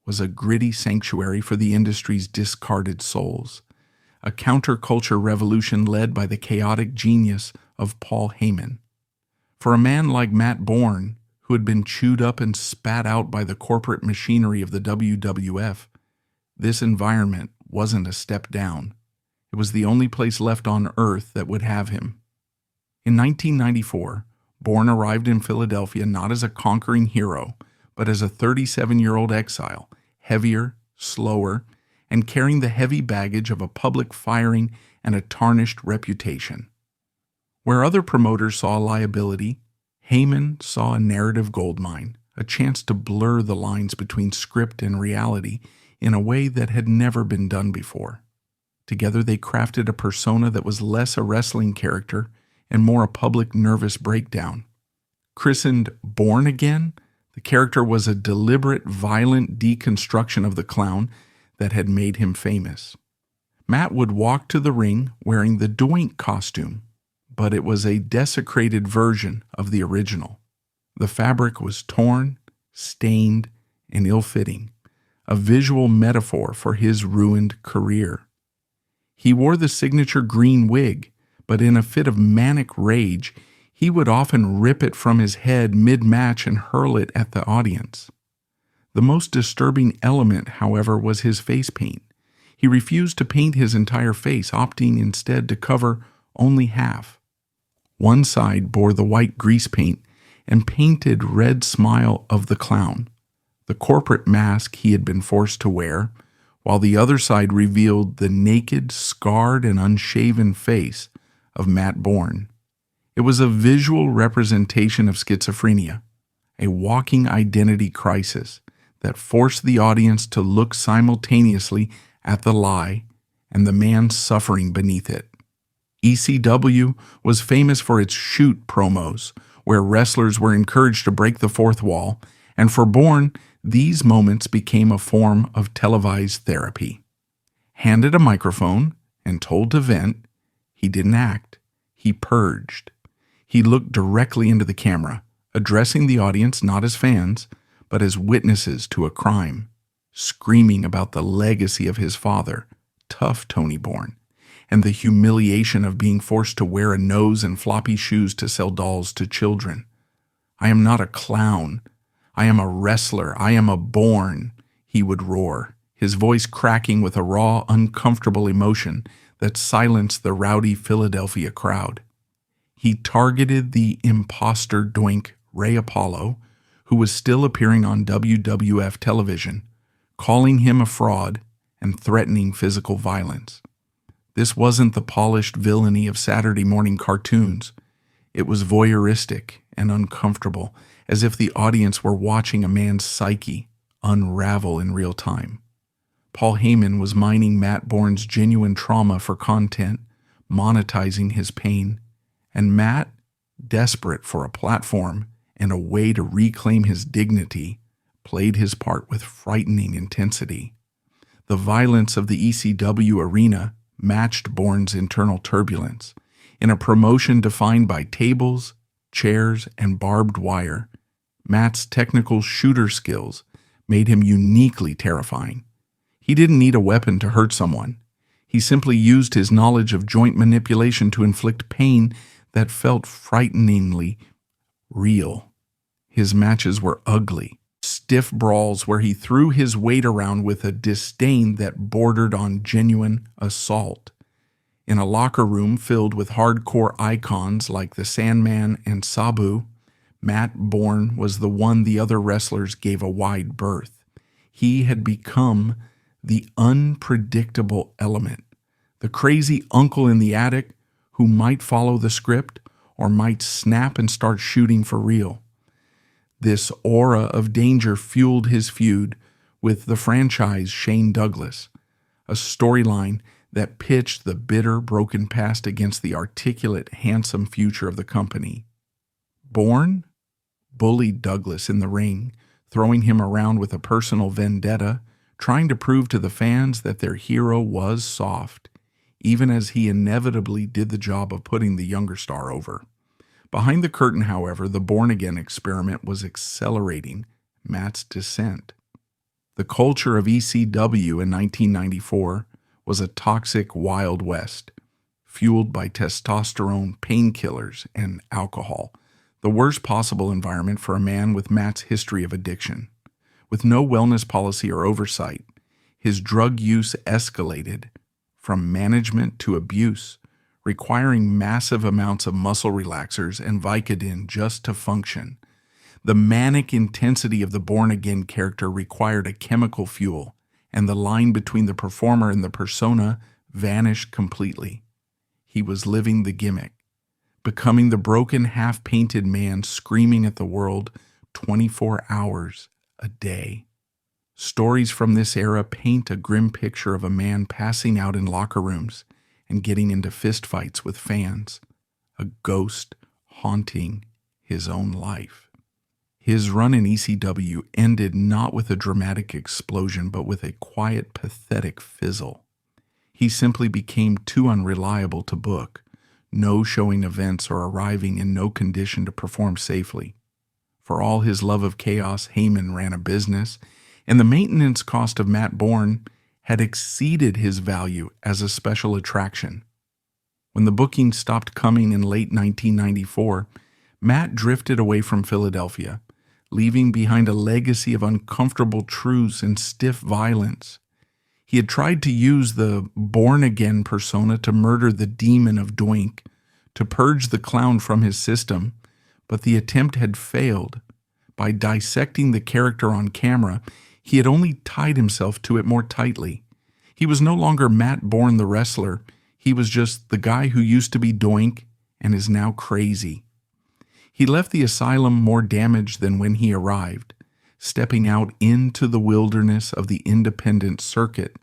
was a gritty sanctuary for the industry's discarded souls, a counterculture revolution led by the chaotic genius of Paul Heyman. For a man like Matt Borne, who had been chewed up and spat out by the corporate machinery of the WWF, this environment wasn't a step down. It was the only place left on Earth that would have him. In 1994, Borne arrived in Philadelphia not as a conquering hero, but as a 37-year-old exile, heavier, slower, and carrying the heavy baggage of a public firing and a tarnished reputation. Where other promoters saw a liability, Heyman saw a narrative goldmine, a chance to blur the lines between script and reality in a way that had never been done before. Together they crafted a persona that was less a wrestling character and more a public nervous breakdown. Christened Born Again, the character was a deliberate, violent deconstruction of the clown that had made him famous. Matt would walk to the ring wearing the Doink costume, but it was a desecrated version of the original. The fabric was torn, stained, and ill-fitting, a visual metaphor for his ruined career. He wore the signature green wig, but in a fit of manic rage, he would often rip it from his head mid-match and hurl it at the audience. The most disturbing element, however, was his face paint. He refused to paint his entire face, opting instead to cover only half. One side bore the white grease paint and painted red smile of the clown, the corporate mask he had been forced to wear, while the other side revealed the naked, scarred, and unshaven face of Matt Borne. It was a visual representation of schizophrenia, a walking identity crisis that forced the audience to look simultaneously at the lie and the man suffering beneath it. ECW was famous for its shoot promos, where wrestlers were encouraged to break the fourth wall, and for Borne, these moments became a form of televised therapy. Handed a microphone and told to vent, he didn't act. He purged. He looked directly into the camera, addressing the audience not as fans, but as witnesses to a crime, screaming about the legacy of his father, tough Tony Borne, and the humiliation of being forced to wear a nose and floppy shoes to sell dolls to children. "I am not a clown. I am a wrestler. I am a Borne," he would roar, his voice cracking with a raw, uncomfortable emotion that silenced the rowdy Philadelphia crowd. He targeted the impostor Doink, Ray Apollo, who was still appearing on WWF television, calling him a fraud and threatening physical violence. This wasn't the polished villainy of Saturday morning cartoons. It was voyeuristic and uncomfortable, as if the audience were watching a man's psyche unravel in real time. Paul Heyman was mining Matt Borne's genuine trauma for content, monetizing his pain, and Matt, desperate for a platform and a way to reclaim his dignity, played his part with frightening intensity. The violence of the ECW arena matched Borne's internal turbulence. In a promotion defined by tables, chairs, and barbed wire, Matt's technical shooter skills made him uniquely terrifying. He didn't need a weapon to hurt someone. He simply used his knowledge of joint manipulation to inflict pain that felt frighteningly real. His matches were ugly, stiff brawls where he threw his weight around with a disdain that bordered on genuine assault. In a locker room filled with hardcore icons like the Sandman and Sabu, Matt Borne was the one the other wrestlers gave a wide berth. He had become the unpredictable element, the crazy uncle in the attic who might follow the script or might snap and start shooting for real. This aura of danger fueled his feud with the franchise Shane Douglas, a storyline that pitched the bitter, broken past against the articulate, handsome future of the company. Borne bullied Douglas in the ring, throwing him around with a personal vendetta, trying to prove to the fans that their hero was soft, even as he inevitably did the job of putting the younger star over. Behind the curtain, however, the born-again experiment was accelerating Matt's descent. The culture of ECW in 1994 was a toxic Wild West, fueled by testosterone, painkillers, and alcohol, the worst possible environment for a man with Matt's history of addiction. With no wellness policy or oversight, his drug use escalated from management to abuse, requiring massive amounts of muscle relaxers and Vicodin just to function. The manic intensity of the born-again character required a chemical fuel, and the line between the performer and the persona vanished completely. He was living the gimmick, becoming the broken, half-painted man screaming at the world 24 hours a day. Stories from this era paint a grim picture of a man passing out in locker rooms and getting into fistfights with fans, a ghost haunting his own life. His run in ECW ended not with a dramatic explosion, but with a quiet, pathetic fizzle. He simply became too unreliable to book, no-showing events or arriving in no condition to perform safely. For all his love of chaos, Heyman ran a business, and the maintenance cost of Matt Borne had exceeded his value as a special attraction. When the bookings stopped coming in late 1994, Matt drifted away from Philadelphia, leaving behind a legacy of uncomfortable truths and stiff violence. He had tried to use the born-again persona to murder the demon of Doink, to purge the clown from his system, but the attempt had failed By dissecting the character on camera, he had only tied himself to it more tightly. He was no longer Matt Borne the wrestler. He was just the guy who used to be Doink and is now crazy. He left the asylum more damaged than when he arrived, stepping out into the wilderness of the independent circuit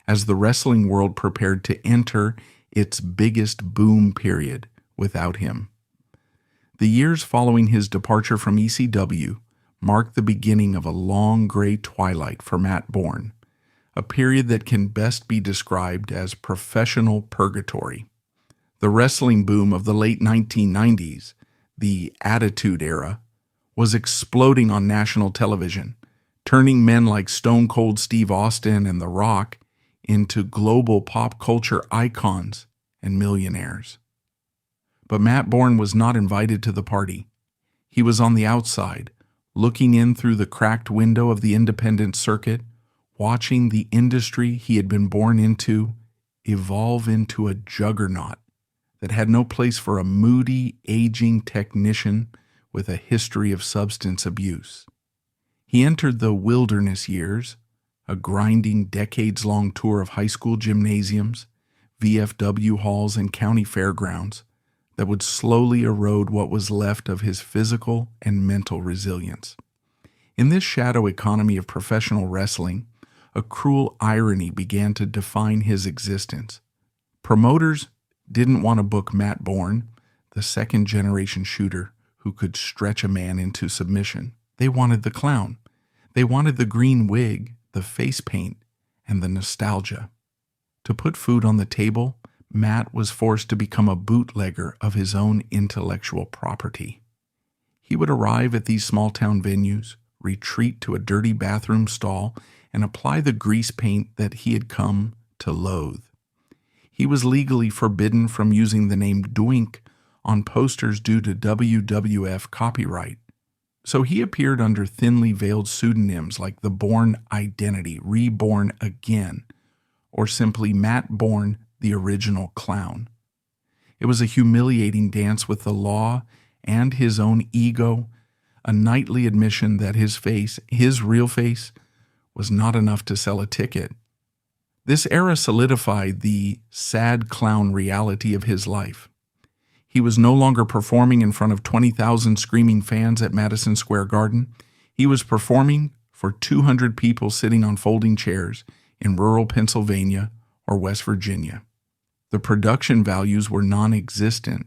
as the wrestling world prepared to enter its biggest boom period without him. The years following his departure from ECW marked the beginning of a long gray twilight for Matt Borne, a period that can best be described as professional purgatory. The wrestling boom of the late 1990s, the Attitude Era, was exploding on national television, turning men like Stone Cold Steve Austin and The Rock into global pop culture icons and millionaires. But Matt Borne was not invited to the party. He was on the outside, looking in through the cracked window of the independent circuit, watching the industry he had been born into evolve into a juggernaut that had no place for a moody, aging technician with a history of substance abuse. He entered the wilderness years, a grinding, decades-long tour of high school gymnasiums, VFW halls, and county fairgrounds that would slowly erode what was left of his physical and mental resilience. In this shadow economy of professional wrestling, a cruel irony began to define his existence. Promoters didn't want to book Matt Borne, the second-generation shooter who could stretch a man into submission. They wanted the clown. They wanted the green wig, the face paint, and the nostalgia. To put food on the table, Matt was forced to become a bootlegger of his own intellectual property. He would arrive at these small-town venues, retreat to a dirty bathroom stall, and apply the grease paint that he had come to loathe. He was legally forbidden from using the name Doink on posters due to WWF copyright, so he appeared under thinly veiled pseudonyms like the Borne Identity, Reborn Again, or simply Matt Borne, the Original Clown. It was a humiliating dance with the law and his own ego, a nightly admission that his face, his real face, was not enough to sell a ticket. This era solidified the sad clown reality of his life. He was no longer performing in front of 20,000 screaming fans at Madison Square Garden. He was performing for 200 people sitting on folding chairs in rural Pennsylvania or West Virginia. The production values were non-existent.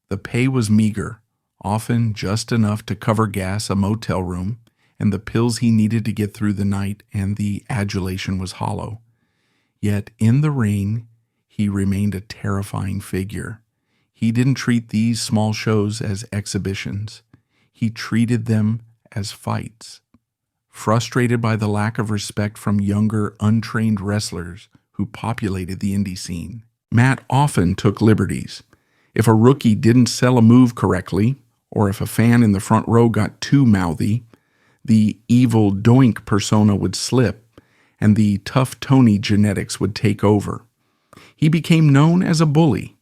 The pay was meager, often just enough to cover gas, a motel room, and the pills he needed to get through the night, and the adulation was hollow. Yet in the ring, he remained a terrifying figure. He didn't treat these small shows as exhibitions. He treated them as fights. Frustrated by the lack of respect from younger, untrained wrestlers who populated the indie scene, Matt often took liberties. If a rookie didn't sell a move correctly, or if a fan in the front row got too mouthy, the evil Doink persona would slip, and the tough Tony genetics would take over. He became known as a bully,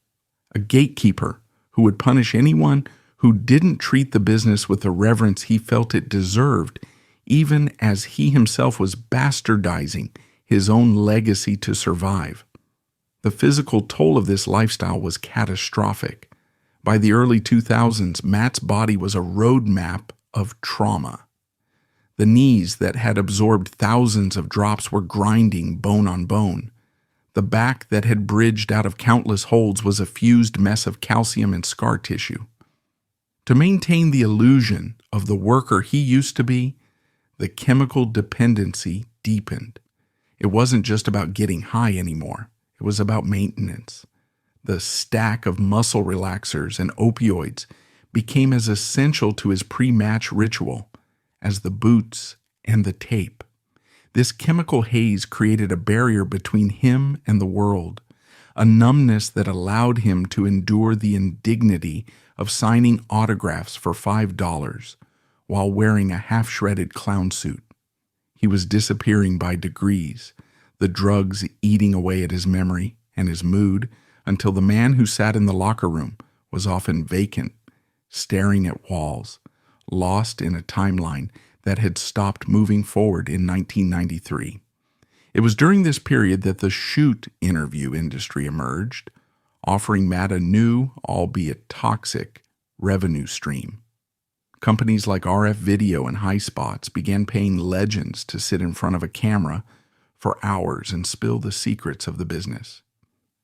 a gatekeeper who would punish anyone who didn't treat the business with the reverence he felt it deserved, even as he himself was bastardizing his own legacy to survive. The physical toll of this lifestyle was catastrophic. By the early 2000s, Matt's body was a roadmap of trauma. The knees that had absorbed thousands of drops were grinding bone on bone. The back that had bridged out of countless holds was a fused mess of calcium and scar tissue. To maintain the illusion of the worker he used to be, the chemical dependency deepened. It wasn't just about getting high anymore. It was about maintenance. The stack of muscle relaxers and opioids became as essential to his pre-match ritual as the boots and the tape. This chemical haze created a barrier between him and the world, a numbness that allowed him to endure the indignity of signing autographs for $5 while wearing a half-shredded clown suit. He was disappearing by degrees, the drugs eating away at his memory and his mood, until the man who sat in the locker room was often vacant, staring at walls, lost in a timeline that had stopped moving forward in 1993. It was during this period that the shoot interview industry emerged, offering Matt a new, albeit toxic, revenue stream. Companies like RF Video and High Spots began paying legends to sit in front of a camera for hours and spill the secrets of the business.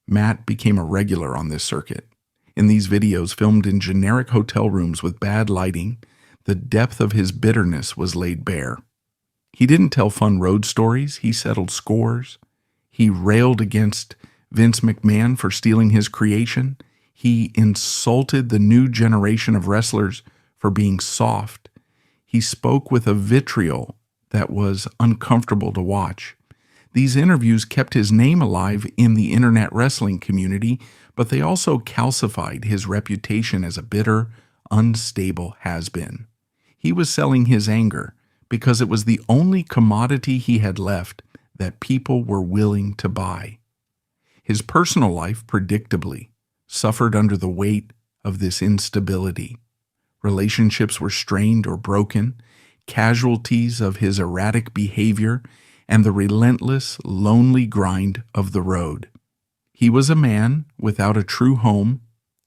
Matt became a regular on this circuit. In these videos filmed in generic hotel rooms with bad lighting, the depth of his bitterness was laid bare. He didn't tell fun road stories, he settled scores. He railed against Vince McMahon for stealing his creation. He insulted the new generation of wrestlers for being soft. He spoke with a vitriol that was uncomfortable to watch. These interviews kept his name alive in the internet wrestling community, but they also calcified his reputation as a bitter, unstable has-been. He was selling his anger because it was the only commodity he had left that people were willing to buy. His personal life, predictably, suffered under the weight of this instability. Relationships were strained or broken, casualties of his erratic behavior, and the relentless, lonely grind of the road. He was a man without a true home,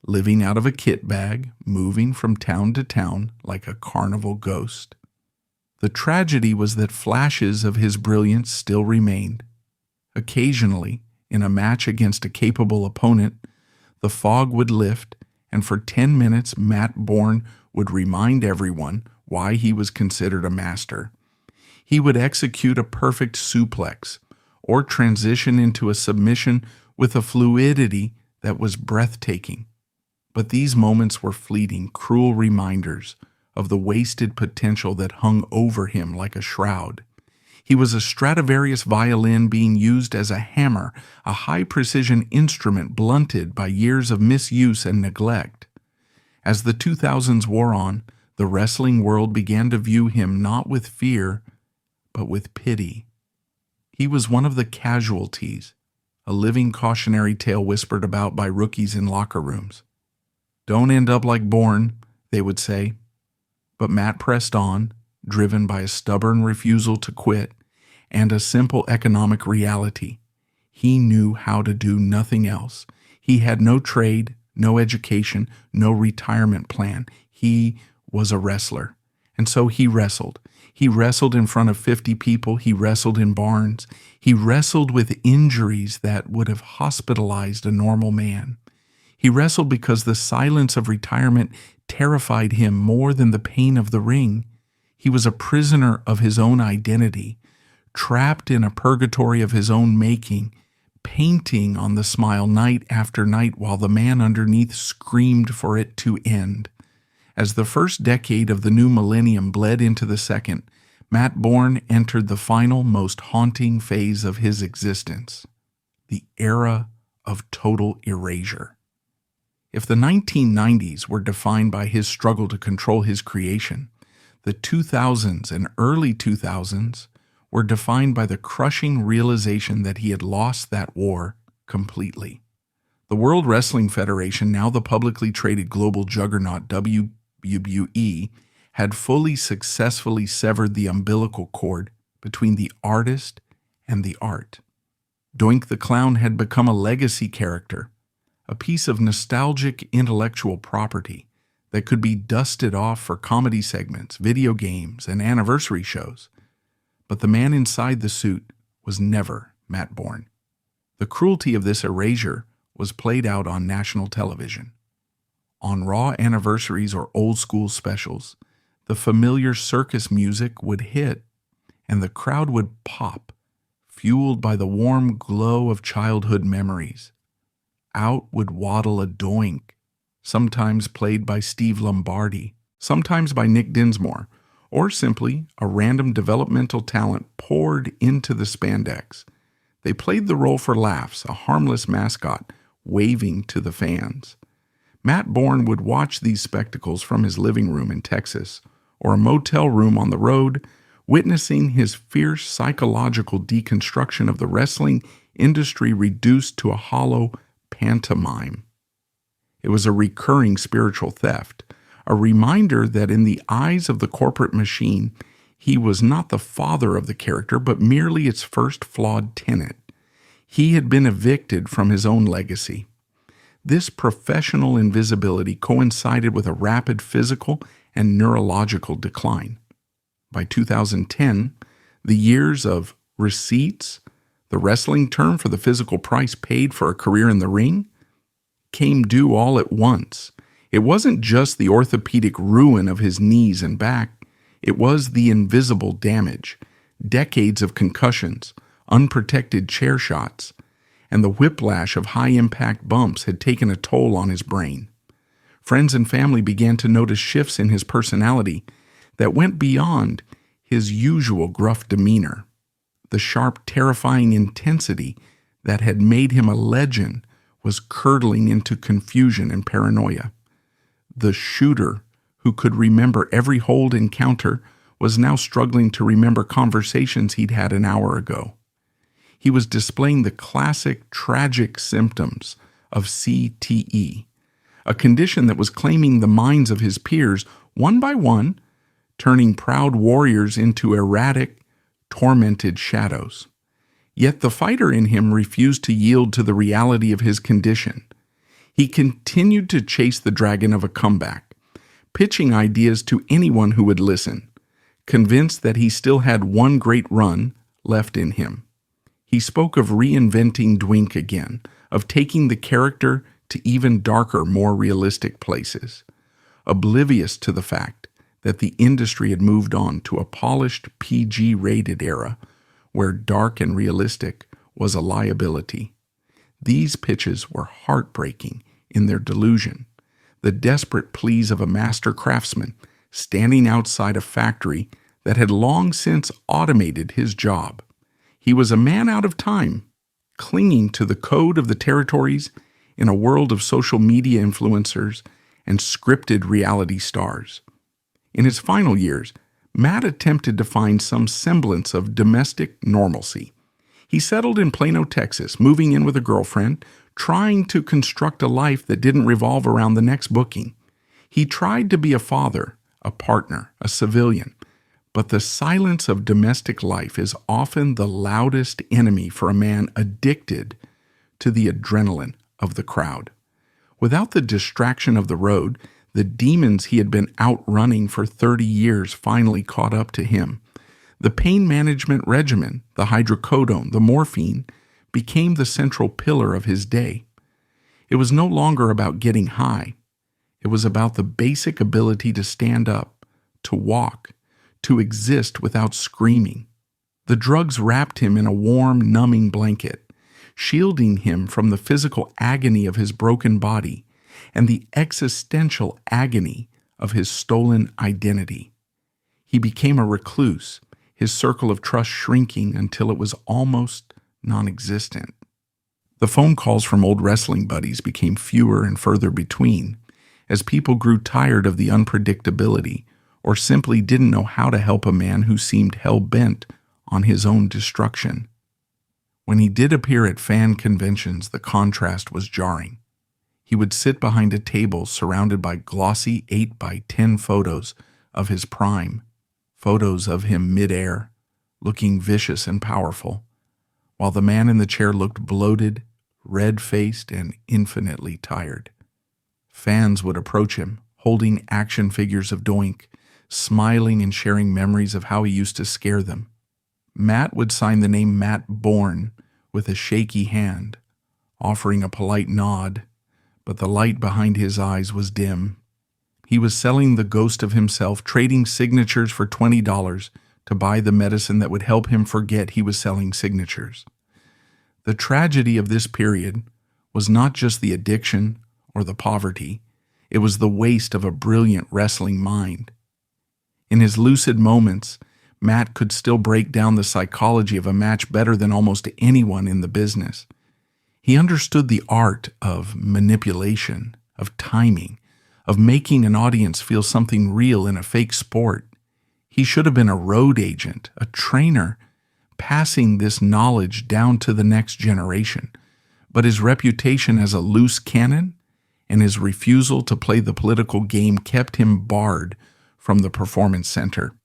living out of a kit bag, moving from town to town like a carnival ghost. The tragedy was that flashes of his brilliance still remained. Occasionally, in a match against a capable opponent, the fog would lift, and for 10 minutes Matt Borne would remind everyone why he was considered a master. He would execute a perfect suplex or transition into a submission with a fluidity that was breathtaking. But these moments were fleeting, cruel reminders of the wasted potential that hung over him like a shroud. He was a Stradivarius violin being used as a hammer, a high-precision instrument blunted by years of misuse and neglect. As the 2000s wore on, the wrestling world began to view him not with fear, but with pity. He was one of the casualties, a living cautionary tale whispered about by rookies in locker rooms. "Don't end up like Borne," they would say. But Matt pressed on, driven by a stubborn refusal to quit and a simple economic reality. He knew how to do nothing else. He had no trade, no education, no retirement plan. He was a wrestler. And so he wrestled. He wrestled in front of 50 people. He wrestled in barns. He wrestled with injuries that would have hospitalized a normal man. He wrestled because the silence of retirement terrified him more than the pain of the ring. He was a prisoner of his own identity, trapped in a purgatory of his own making, painting on the smile night after night while the man underneath screamed for it to end. As the first decade of the new millennium bled into the second, Matt Borne entered the final, most haunting phase of his existence, the era of total erasure. If the 1990s were defined by his struggle to control his creation, the 2000s and early 2000s were defined by the crushing realization that he had lost that war completely. The World Wrestling Federation, now the publicly traded global juggernaut WWE, had fully successfully severed the umbilical cord between the artist and the art. Doink the Clown had become a legacy character, a piece of nostalgic intellectual property that could be dusted off for comedy segments, video games, and anniversary shows. But the man inside the suit was never Matt Borne. The cruelty of this erasure was played out on national television. On Raw anniversaries or old-school specials, the familiar circus music would hit, and the crowd would pop, fueled by the warm glow of childhood memories. Out would waddle a Doink, sometimes played by Steve Lombardi, sometimes by Nick Dinsmore, or simply a random developmental talent poured into the spandex. They played the role for laughs, a harmless mascot waving to the fans. Matt Borne would watch these spectacles from his living room in Texas or a motel room on the road, witnessing his fierce psychological deconstruction of the wrestling industry reduced to a hollow pantomime. It was a recurring spiritual theft, a reminder that in the eyes of the corporate machine, he was not the father of the character, but merely its first flawed tenant. He had been evicted from his own legacy. This professional invisibility coincided with a rapid physical and neurological decline. By 2010, the years of receipts, the wrestling term for the physical price paid for a career in the ring, came due all at once. It wasn't just the orthopedic ruin of his knees and back, it was the invisible damage, decades of concussions, unprotected chair shots, and the whiplash of high-impact bumps had taken a toll on his brain. Friends and family began to notice shifts in his personality that went beyond his usual gruff demeanor. The sharp, terrifying intensity that had made him a legend was curdling into confusion and paranoia. The shooter, who could remember every hold encounter, was now struggling to remember conversations he'd had an hour ago. He was displaying the classic tragic symptoms of CTE, a condition that was claiming the minds of his peers one by one, turning proud warriors into erratic, tormented shadows. Yet the fighter in him refused to yield to the reality of his condition. He continued to chase the dragon of a comeback, pitching ideas to anyone who would listen, convinced that he still had one great run left in him. He spoke of reinventing Doink again, of taking the character to even darker, more realistic places, oblivious to the fact that the industry had moved on to a polished PG-rated era where dark and realistic was a liability. These pitches were heartbreaking in their delusion, the desperate pleas of a master craftsman standing outside a factory that had long since automated his job. He was a man out of time, clinging to the code of the territories in a world of social media influencers and scripted reality stars. In his final years, Matt attempted to find some semblance of domestic normalcy. He settled in Plano, Texas, moving in with a girlfriend, trying to construct a life that didn't revolve around the next booking. He tried to be a father, a partner, a civilian, but the silence of domestic life is often the loudest enemy for a man addicted to the adrenaline of the crowd. Without the distraction of the road, the demons he had been outrunning for 30 years finally caught up to him. The pain management regimen, the hydrocodone, the morphine, became the central pillar of his day. It was no longer about getting high. It was about the basic ability to stand up, to walk, to exist without screaming. The drugs wrapped him in a warm, numbing blanket, shielding him from the physical agony of his broken body and the existential agony of his stolen identity. He became a recluse, his circle of trust shrinking until it was almost non-existent. The phone calls from old wrestling buddies became fewer and further between, as people grew tired of the unpredictability or simply didn't know how to help a man who seemed hell-bent on his own destruction. When he did appear at fan conventions, the contrast was jarring. He would sit behind a table surrounded by glossy 8x10 photos of his prime, photos of him midair, looking vicious and powerful, while the man in the chair looked bloated, red-faced, and infinitely tired. Fans would approach him, holding action figures of Doink, smiling and sharing memories of how he used to scare them. Matt would sign the name Matt Borne with a shaky hand, offering a polite nod, but the light behind his eyes was dim. He was selling the ghost of himself, trading signatures for $20 to buy the medicine that would help him forget he was selling signatures. The tragedy of this period was not just the addiction or the poverty, it was the waste of a brilliant wrestling mind. In his lucid moments, Matt could still break down the psychology of a match better than almost anyone in the business. He understood the art of manipulation, of timing, of making an audience feel something real in a fake sport. He should have been a road agent, a trainer, passing this knowledge down to the next generation. But his reputation as a loose cannon, and his refusal to play the political game kept him barred from the performance center.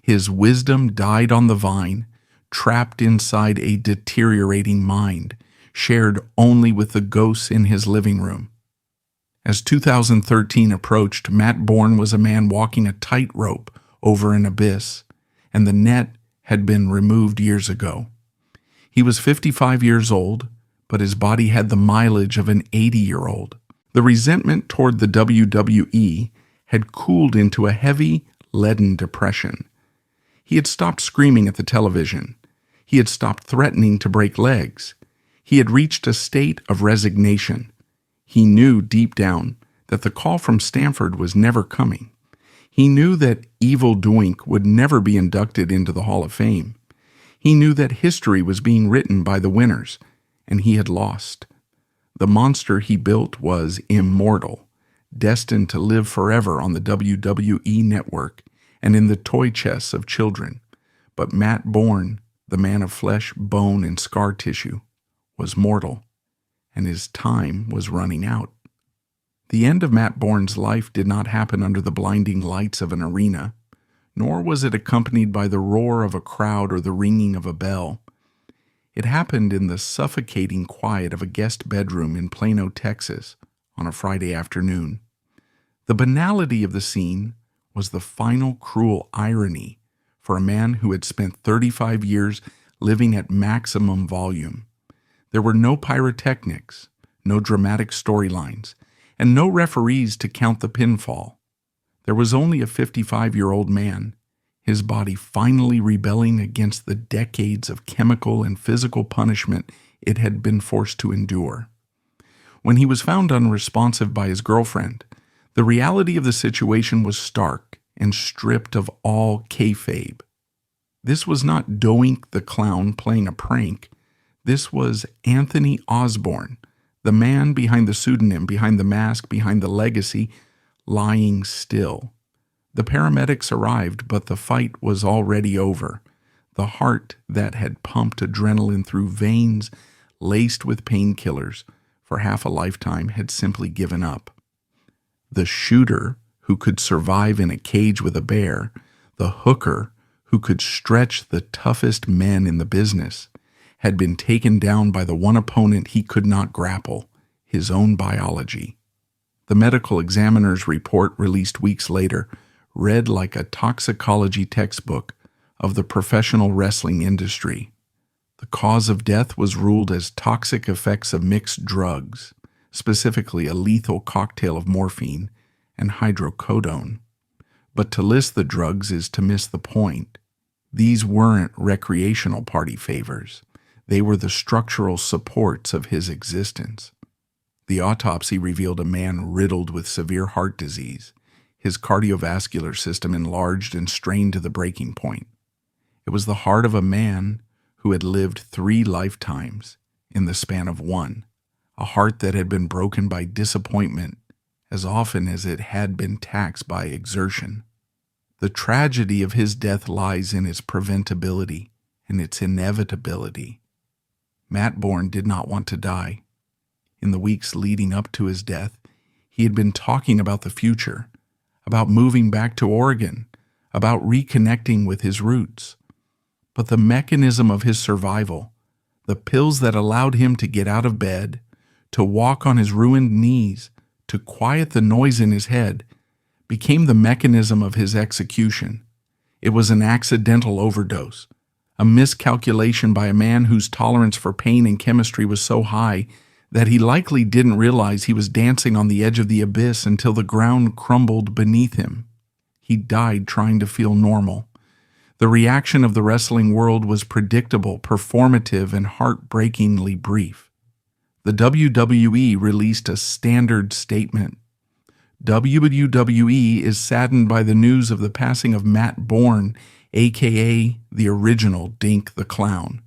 His wisdom died on the vine, trapped inside a deteriorating mind, shared only with the ghosts in his living room. As 2013 approached, Matt Borne was a man walking a tightrope over an abyss, and the net had been removed years ago. He was 55 years old, but his body had the mileage of an 80-year-old. The resentment toward the WWE had cooled into a heavy, leaden depression. He had stopped screaming at the television. He had stopped threatening to break legs. He had reached a state of resignation. He knew deep down that the call from Stanford was never coming. He knew that Evil Doink would never be inducted into the Hall of Fame. He knew that history was being written by the winners, and he had lost. The monster he built was immortal, destined to live forever on the WWE network and in the toy chests of children. But Matt Borne, the man of flesh, bone, and scar tissue, was mortal, and his time was running out. The end of Matt Borne's life did not happen under the blinding lights of an arena, nor was it accompanied by the roar of a crowd or the ringing of a bell. It happened in the suffocating quiet of a guest bedroom in Plano, Texas, on a Friday afternoon. The banality of the scene was the final cruel irony for a man who had spent 35 years living at maximum volume. There were no pyrotechnics, no dramatic storylines, and no referees to count the pinfall. There was only a 55-year-old man, his body finally rebelling against the decades of chemical and physical punishment it had been forced to endure. When he was found unresponsive by his girlfriend, the reality of the situation was stark and stripped of all kayfabe. This was not Doink the Clown playing a prank. This was Anthony Osborne, the man behind the pseudonym, behind the mask, behind the legacy, lying still. The paramedics arrived, but the fight was already over. The heart that had pumped adrenaline through veins laced with painkillers for half a lifetime had simply given up. The shooter who could survive in a cage with a bear, the hooker who could stretch the toughest men in the business, had been taken down by the one opponent he could not grapple, his own biology. The medical examiner's report, released weeks later, read like a toxicology textbook of the professional wrestling industry. The cause of death was ruled as toxic effects of mixed drugs, specifically a lethal cocktail of morphine and hydrocodone. But to list the drugs is to miss the point. These weren't recreational party favors. They were the structural supports of his existence. The autopsy revealed a man riddled with severe heart disease, his cardiovascular system enlarged and strained to the breaking point. It was the heart of a man who had lived 3 lifetimes in the span of one, a heart that had been broken by disappointment as often as it had been taxed by exertion. The tragedy of his death lies in its preventability and its inevitability. Matt Borne did not want to die. In the weeks leading up to his death, he had been talking about the future, about moving back to Oregon, about reconnecting with his roots. But the mechanism of his survival, the pills that allowed him to get out of bed, to walk on his ruined knees, to quiet the noise in his head, became the mechanism of his execution. It was an accidental overdose, a miscalculation by a man whose tolerance for pain and chemistry was so high that he likely didn't realize he was dancing on the edge of the abyss until the ground crumbled beneath him. He died trying to feel normal. The reaction of the wrestling world was predictable, performative, and heartbreakingly brief. The WWE released a standard statement. WWE is saddened by the news of the passing of Matt Borne, a.k.a. the original Doink the Clown.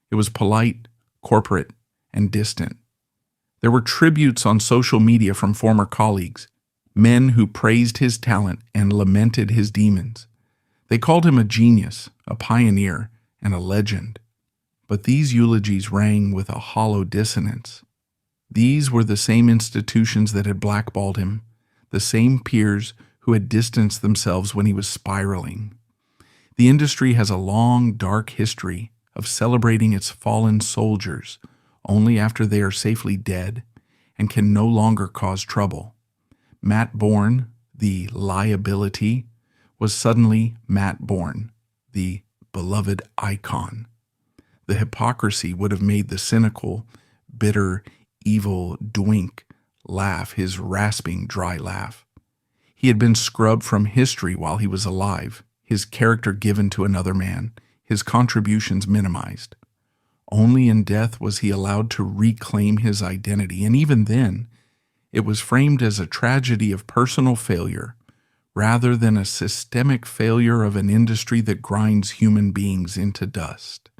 It was polite, corporate, and distant. There were tributes on social media from former colleagues, men who praised his talent and lamented his demons. They called him a genius, a pioneer, and a legend. But these eulogies rang with a hollow dissonance. These were the same institutions that had blackballed him, the same peers who had distanced themselves when he was spiraling. The industry has a long, dark history of celebrating its fallen soldiers only after they are safely dead and can no longer cause trouble. Matt Borne, the liability, was suddenly Matt Borne, the beloved icon. The hypocrisy would have made the cynical, bitter, evil Doink laugh his rasping, dry laugh. He had been scrubbed from history while he was alive, his character given to another man, his contributions minimized. Only in death was he allowed to reclaim his identity, and even then, it was framed as a tragedy of personal failure rather than a systemic failure of an industry that grinds human beings into dust.